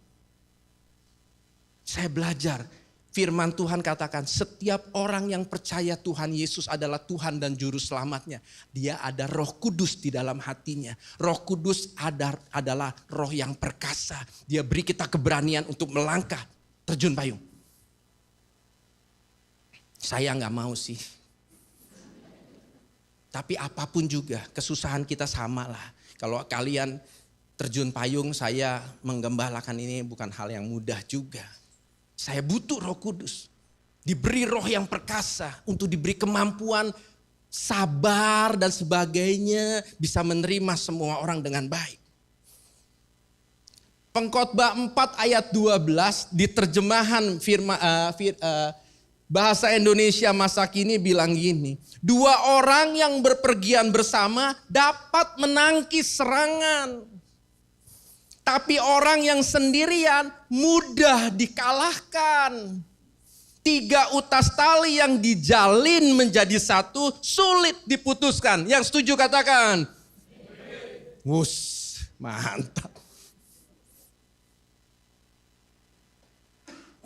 Speaker 3: saya belajar. Firman Tuhan katakan setiap orang yang percaya Tuhan Yesus adalah Tuhan dan Juru Selamatnya. Dia ada Roh Kudus di dalam hatinya. Roh Kudus adalah roh yang perkasa. Dia beri kita keberanian untuk melangkah terjun payung. Saya gak mau sih. Tapi apapun juga kesusahan kita sama lah. Kalau kalian terjun payung, saya menggembalakan ini bukan hal yang mudah juga. Saya butuh Roh Kudus. Diberi roh yang perkasa untuk diberi kemampuan sabar dan sebagainya, bisa menerima semua orang dengan baik. Pengkhotbah 4 ayat 12 di terjemahan bahasa Indonesia masa kini bilang gini. 2 orang yang berpergian bersama dapat menangkis serangan. Tapi orang yang sendirian mudah dikalahkan. 3 utas tali yang dijalin menjadi satu sulit diputuskan. Yang setuju katakan. Wus, mantap.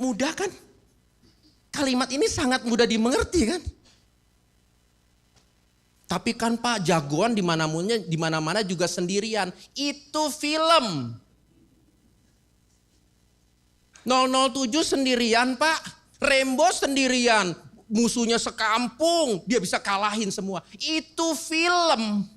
Speaker 3: Mudah kan? Kalimat ini sangat mudah dimengerti kan? Tapi kan Pak, jagoan di mana-mana juga sendirian. Itu film. 007 sendirian Pak, Rambo sendirian, musuhnya sekampung, dia bisa kalahin semua. Itu film.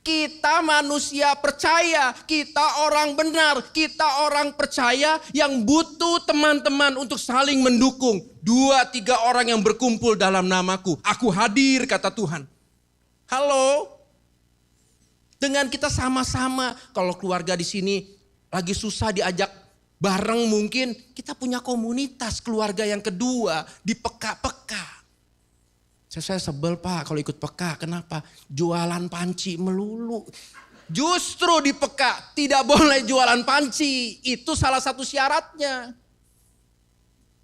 Speaker 3: Kita manusia percaya, kita orang benar, kita orang percaya yang butuh teman-teman untuk saling mendukung. 2-3 orang yang berkumpul dalam namaku, aku hadir, kata Tuhan. Halo? Dengan kita sama-sama, kalau keluarga di sini lagi susah diajak bareng mungkin, kita punya komunitas keluarga yang kedua di peka-peka. Saya sebel Pak kalau ikut peka, kenapa? Jualan panci melulu. Justru di peka tidak boleh jualan panci, itu salah satu syaratnya.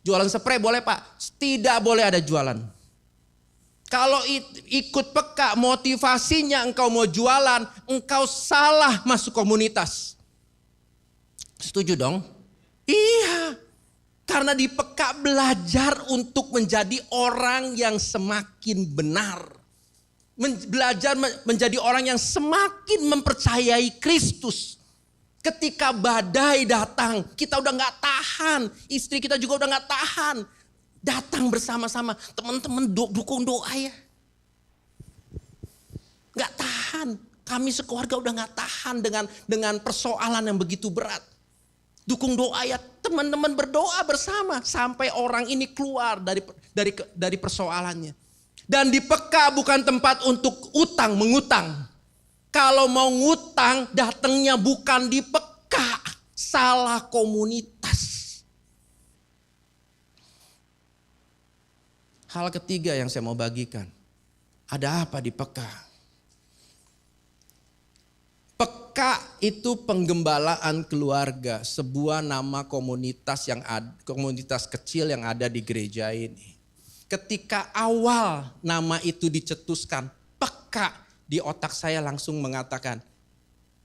Speaker 3: Jualan spray boleh Pak, tidak boleh ada jualan. Kalau ikut peka motivasinya engkau mau jualan, engkau salah masuk komunitas. Setuju dong? Iya. Karena di peka belajar untuk menjadi orang yang semakin benar. Belajar menjadi orang yang semakin mempercayai Kristus. Ketika badai datang, kita udah gak tahan. Istri kita juga udah gak tahan. Datang bersama-sama. Teman-teman dukung doa ya. Gak tahan. Kami sekeluarga udah gak tahan dengan persoalan yang begitu berat. Dukung doa ya, teman-teman berdoa bersama sampai orang ini keluar dari persoalannya. Dan di peka bukan tempat untuk mengutang. Kalau mau ngutang datangnya bukan di peka, salah komunitas. Hal ketiga yang saya mau bagikan, ada apa di peka? Peka itu penggembalaan keluarga, sebuah nama komunitas komunitas kecil yang ada di gereja ini. Ketika awal nama itu dicetuskan, peka, di otak saya langsung mengatakan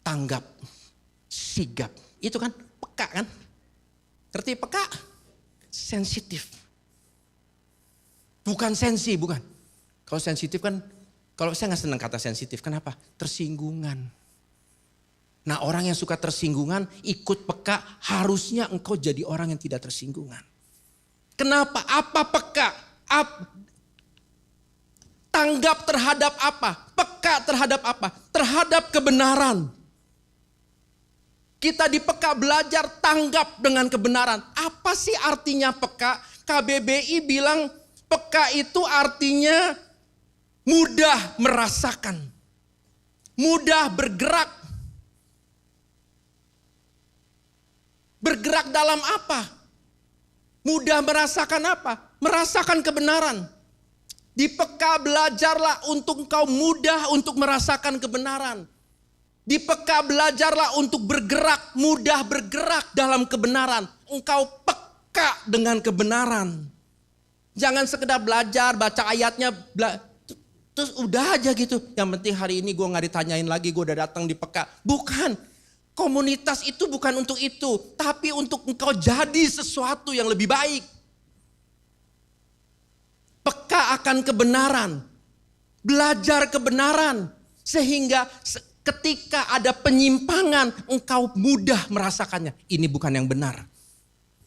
Speaker 3: tanggap, sigap. Itu kan peka kan? Ngerti peka? Sensitif. Bukan sensi, bukan. Kalau sensitif kan, kalau saya gak senang kata sensitif, kenapa? Tersinggungan. Nah orang yang suka tersinggungan ikut peka, harusnya engkau jadi orang yang tidak tersinggungan. Kenapa? Apa peka? Tanggap terhadap apa? Peka terhadap apa? Terhadap kebenaran. Kita di peka belajar tanggap dengan kebenaran. Apa sih artinya peka? KBBI bilang peka itu artinya mudah merasakan. Mudah bergerak. Bergerak dalam apa? Mudah merasakan apa? Merasakan kebenaran. Di peka belajarlah untuk engkau mudah untuk merasakan kebenaran. Di peka belajarlah untuk bergerak, mudah bergerak dalam kebenaran. Engkau peka dengan kebenaran. Jangan sekedar belajar, baca ayatnya, terus udah aja gitu. Yang penting hari ini gue gak ditanyain lagi, gue udah datang di peka. Bukan. Komunitas itu bukan untuk itu, tapi untuk engkau jadi sesuatu yang lebih baik. Peka akan kebenaran, belajar kebenaran, sehingga ketika ada penyimpangan, engkau mudah merasakannya. Ini bukan yang benar.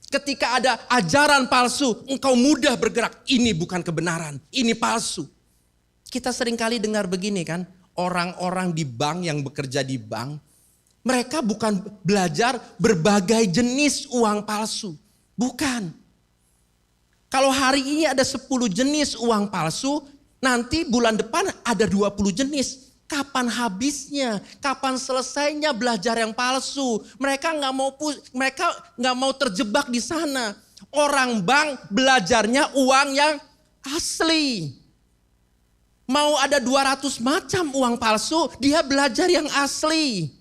Speaker 3: Ketika ada ajaran palsu, engkau mudah bergerak. Ini bukan kebenaran, ini palsu. Kita seringkali dengar begini kan, orang-orang di bank yang bekerja di bank, mereka bukan belajar berbagai jenis uang palsu. Bukan. Kalau hari ini ada 10 jenis uang palsu, nanti bulan depan ada 20 jenis. Kapan habisnya? Kapan selesainya belajar yang palsu? Mereka nggak mau terjebak di sana. Orang bank belajarnya uang yang asli. Mau ada 200 macam uang palsu, dia belajar yang asli.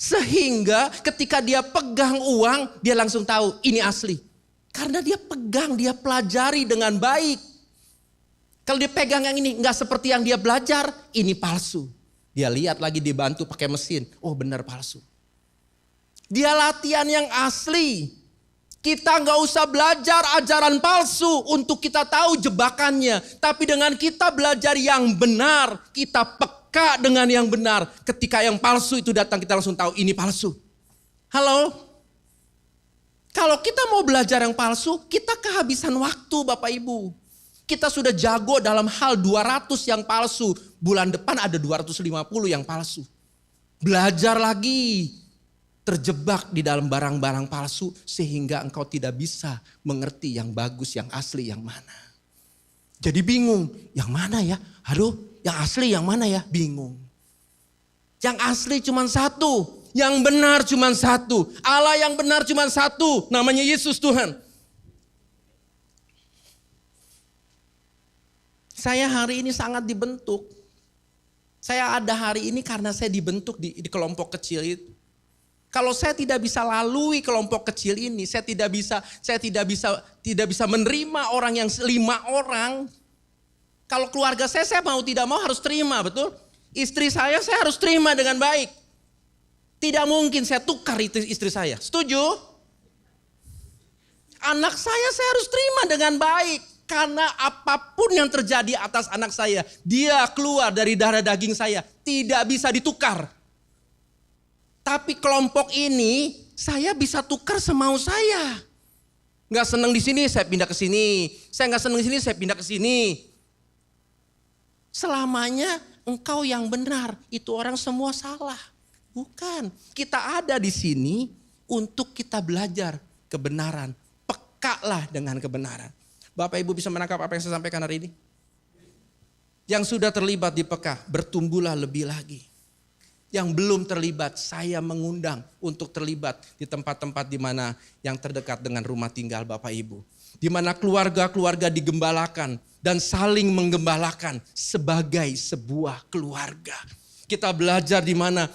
Speaker 3: Sehingga ketika dia pegang uang, dia langsung tahu ini asli. Karena dia pegang, dia pelajari dengan baik. Kalau dia pegang yang ini, nggak seperti yang dia belajar, ini palsu. Dia lihat lagi dibantu pakai mesin, oh benar palsu. Dia latihan yang asli. Kita nggak usah belajar ajaran palsu untuk kita tahu jebakannya. Tapi dengan kita belajar yang benar, kita peka dengan yang benar. Ketika yang palsu itu datang, kita langsung tahu ini palsu. Halo? Kalau kita mau belajar yang palsu, kita kehabisan waktu Bapak Ibu. Kita sudah jago dalam hal 200 yang palsu. Bulan depan ada 250 yang palsu. Belajar lagi. Terjebak di dalam barang-barang palsu sehingga engkau tidak bisa mengerti yang bagus, yang asli, yang mana. Jadi bingung, yang mana ya? Aduh, yang asli yang mana ya? Bingung. Yang asli cuma satu, yang benar cuma satu. Allah yang benar cuma satu, namanya Yesus Tuhan. Saya hari ini sangat dibentuk. Saya ada hari ini karena saya dibentuk di kelompok kecil itu. Kalau saya tidak bisa lalui kelompok kecil ini, saya tidak bisa menerima orang yang 5 orang. Kalau keluarga saya mau tidak mau harus terima, betul? Istri saya harus terima dengan baik. Tidak mungkin saya tukar istri saya. Setuju? Anak saya harus terima dengan baik. Karena apapun yang terjadi atas anak saya, dia keluar dari darah daging saya, tidak bisa ditukar. Tapi kelompok ini saya bisa tukar semau saya. Nggak senang di sini, saya pindah ke sini. Saya nggak senang di sini, saya pindah ke sini. Selamanya engkau yang benar, itu orang semua salah. Bukan, kita ada di sini untuk kita belajar kebenaran. Pekalah dengan kebenaran. Bapak Ibu bisa menangkap apa yang saya sampaikan hari ini? Yang sudah terlibat di peka, bertumbuhlah lebih lagi. Yang belum terlibat, saya mengundang untuk terlibat di tempat-tempat di mana yang terdekat dengan rumah tinggal Bapak Ibu. Di mana keluarga-keluarga digembalakan dan saling menggembalakan sebagai sebuah keluarga. Kita belajar di mana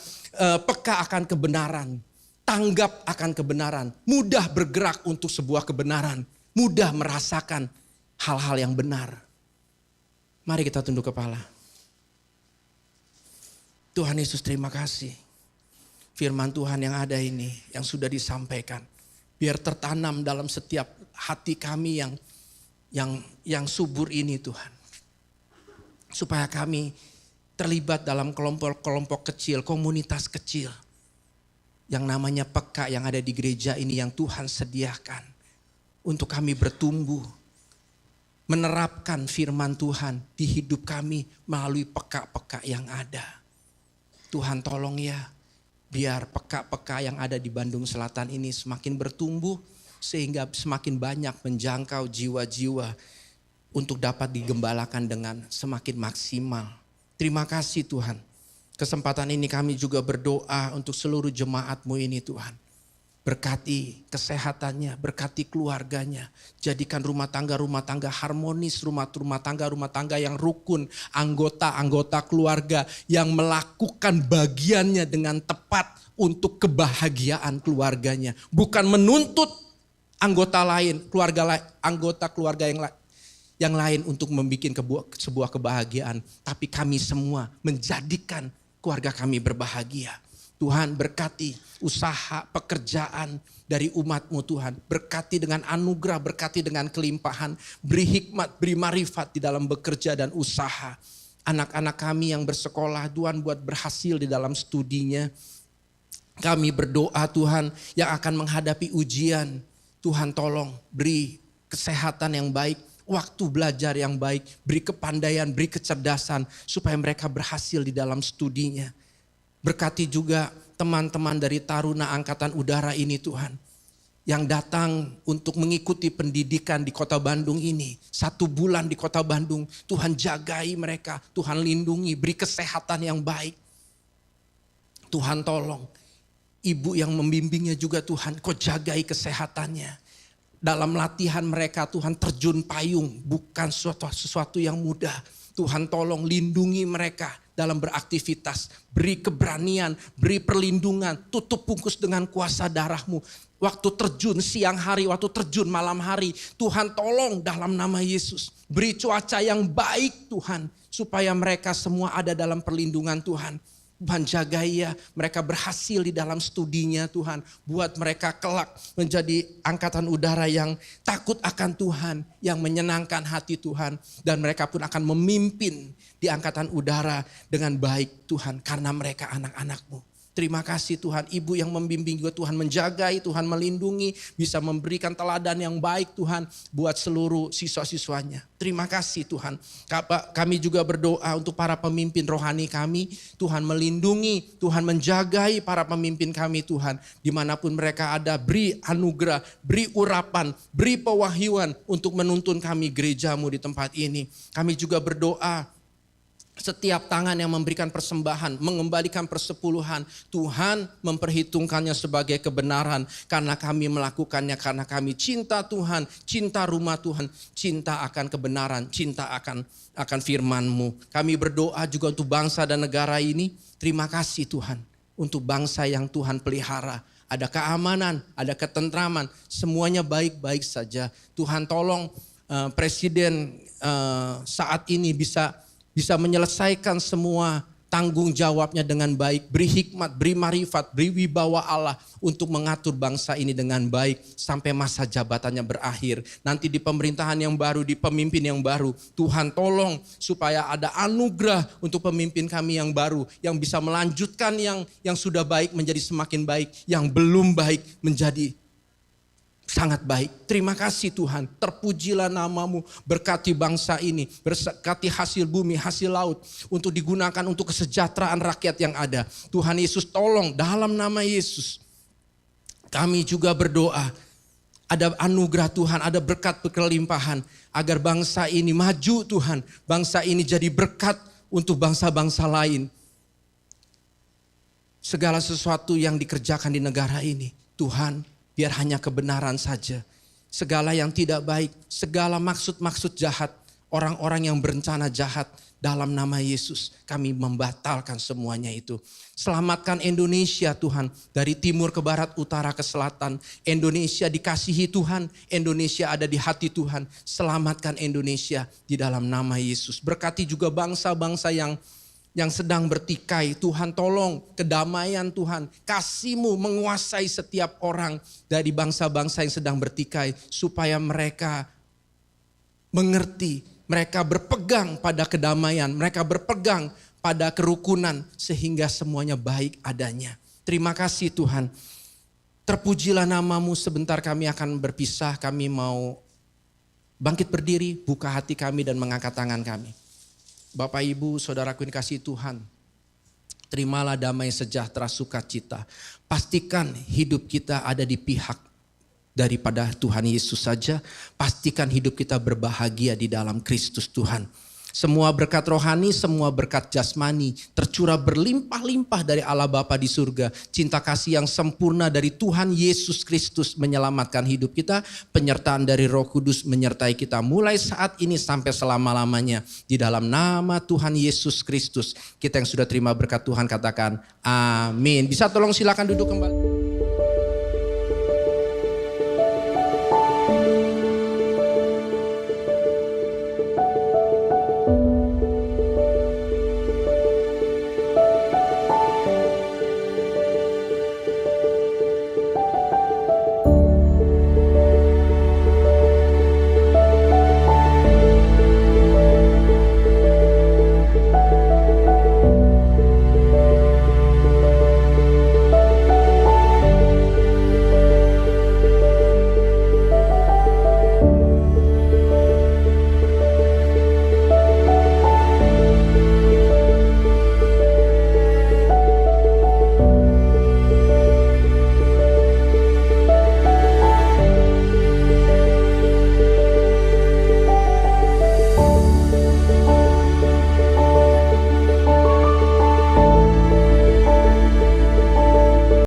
Speaker 3: peka akan kebenaran, tanggap akan kebenaran, mudah bergerak untuk sebuah kebenaran. Mudah merasakan hal-hal yang benar. Mari kita tunduk kepala. Tuhan Yesus, terima kasih. Firman Tuhan yang ada ini, yang sudah disampaikan. Biar tertanam dalam setiap hati kami yang subur ini Tuhan. Supaya kami terlibat dalam kelompok-kelompok kecil, komunitas kecil. Yang namanya peka yang ada di gereja ini yang Tuhan sediakan. Untuk kami bertumbuh, menerapkan firman Tuhan di hidup kami melalui peka-peka yang ada. Tuhan tolong ya, biar peka-peka yang ada di Bandung Selatan ini semakin bertumbuh sehingga semakin banyak menjangkau jiwa-jiwa untuk dapat digembalakan dengan semakin maksimal. Terima kasih Tuhan. Kesempatan ini kami juga berdoa untuk seluruh jemaat-Mu ini Tuhan. Berkati kesehatannya, berkati keluarganya. Jadikan rumah tangga harmonis, rumah tangga yang rukun. Anggota-anggota keluarga yang melakukan bagiannya dengan tepat untuk kebahagiaan keluarganya. Bukan menuntut anggota keluarga yang lain untuk membuat sebuah kebahagiaan. Tapi kami semua menjadikan keluarga kami berbahagia. Tuhan berkati usaha pekerjaan dari umat-Mu Tuhan. Berkati dengan anugerah, berkati dengan kelimpahan. Beri hikmat, beri marifat di dalam bekerja dan usaha. Anak-anak kami yang bersekolah Tuhan buat berhasil di dalam studinya. Kami berdoa Tuhan yang akan menghadapi ujian. Tuhan tolong beri kesehatan yang baik. Waktu belajar yang baik. Beri kepandaian, beri kecerdasan. Supaya mereka berhasil di dalam studinya. Berkati juga teman-teman dari Taruna Angkatan Udara ini Tuhan. Yang datang untuk mengikuti pendidikan di Kota Bandung ini. 1 bulan di Kota Bandung. Tuhan jagai mereka. Tuhan lindungi. Beri kesehatan yang baik. Tuhan tolong. Ibu yang membimbingnya juga Tuhan. Kau jagai kesehatannya. Dalam latihan mereka Tuhan terjun payung. Bukan sesuatu yang mudah. Tuhan tolong lindungi mereka dalam beraktivitas. Beri keberanian, beri perlindungan. Tutup bungkus dengan kuasa darah-Mu. Waktu terjun siang hari, waktu terjun malam hari. Tuhan tolong dalam nama Yesus. Beri cuaca yang baik Tuhan. Supaya mereka semua ada dalam perlindungan Tuhan. Tuhan jagai ya, mereka berhasil di dalam studinya Tuhan. Buat mereka kelak menjadi angkatan udara yang takut akan Tuhan. Yang menyenangkan hati Tuhan. Dan mereka pun akan memimpin di angkatan udara dengan baik Tuhan. Karena mereka anak-anak-Mu. Terima kasih Tuhan, ibu yang membimbing juga Tuhan menjagai, Tuhan melindungi, bisa memberikan teladan yang baik Tuhan buat seluruh siswa-siswanya. Terima kasih Tuhan. Kami juga berdoa untuk para pemimpin rohani kami, Tuhan melindungi, Tuhan menjagai para pemimpin kami Tuhan. Dimanapun mereka ada, beri anugerah, beri urapan, beri pewahyuan untuk menuntun kami gerejamu di tempat ini. Kami juga berdoa, setiap tangan yang memberikan persembahan, mengembalikan persepuluhan, Tuhan memperhitungkannya sebagai kebenaran karena kami melakukannya, karena kami cinta Tuhan, cinta rumah Tuhan, cinta akan kebenaran, cinta akan firman-Mu. Kami berdoa juga untuk bangsa dan negara ini. Terima kasih Tuhan untuk bangsa yang Tuhan pelihara. Ada keamanan, ada ketentraman, semuanya baik-baik saja. Tuhan tolong presiden saat ini bisa menyelesaikan semua tanggung jawabnya dengan baik. Beri hikmat, beri marifat, beri wibawa Allah untuk mengatur bangsa ini dengan baik sampai masa jabatannya berakhir. Nanti di pemerintahan yang baru, di pemimpin yang baru, Tuhan tolong supaya ada anugerah untuk pemimpin kami yang baru, yang bisa melanjutkan yang sudah baik menjadi semakin baik, yang belum baik menjadi sangat baik. Terima kasih Tuhan. Terpujilah nama-Mu. Berkati bangsa ini. Berkati hasil bumi, hasil laut. Untuk digunakan untuk kesejahteraan rakyat yang ada. Tuhan Yesus tolong dalam nama Yesus. Kami juga berdoa. Ada anugerah Tuhan, ada berkat berkelimpahan. Agar bangsa ini maju Tuhan. Bangsa ini jadi berkat untuk bangsa-bangsa lain. Segala sesuatu yang dikerjakan di negara ini. Tuhan, biar hanya kebenaran saja. Segala yang tidak baik, segala maksud-maksud jahat, orang-orang yang berencana jahat, dalam nama Yesus kami membatalkan semuanya itu. Selamatkan Indonesia Tuhan, dari timur ke barat, utara ke selatan. Indonesia dikasihi Tuhan, Indonesia ada di hati Tuhan. Selamatkan Indonesia di dalam nama Yesus. Berkati juga bangsa-bangsa yang sedang bertikai. Tuhan tolong kedamaian Tuhan. Kasih-Mu menguasai setiap orang dari bangsa-bangsa yang sedang bertikai. Supaya mereka mengerti. Mereka berpegang pada kedamaian. Mereka berpegang pada kerukunan. Sehingga semuanya baik adanya. Terima kasih Tuhan. Terpujilah nama-Mu. Sebentar kami akan berpisah. Kami mau bangkit berdiri. Buka hati kami dan mengangkat tangan kami. Bapak Ibu saudaraku yang kasih Tuhan, terimalah damai sejahtera sukacita. Pastikan hidup kita ada di pihak daripada Tuhan Yesus saja. Pastikan hidup kita berbahagia di dalam Kristus Tuhan. Semua berkat rohani, semua berkat jasmani tercurah berlimpah-limpah dari Allah Bapa di surga. Cinta kasih yang sempurna dari Tuhan Yesus Kristus menyelamatkan hidup kita. Penyertaan dari Roh Kudus menyertai kita mulai saat ini sampai selama-lamanya. Di dalam nama Tuhan Yesus Kristus. Kita yang sudah terima berkat Tuhan katakan amin. Bisa tolong silakan duduk kembali.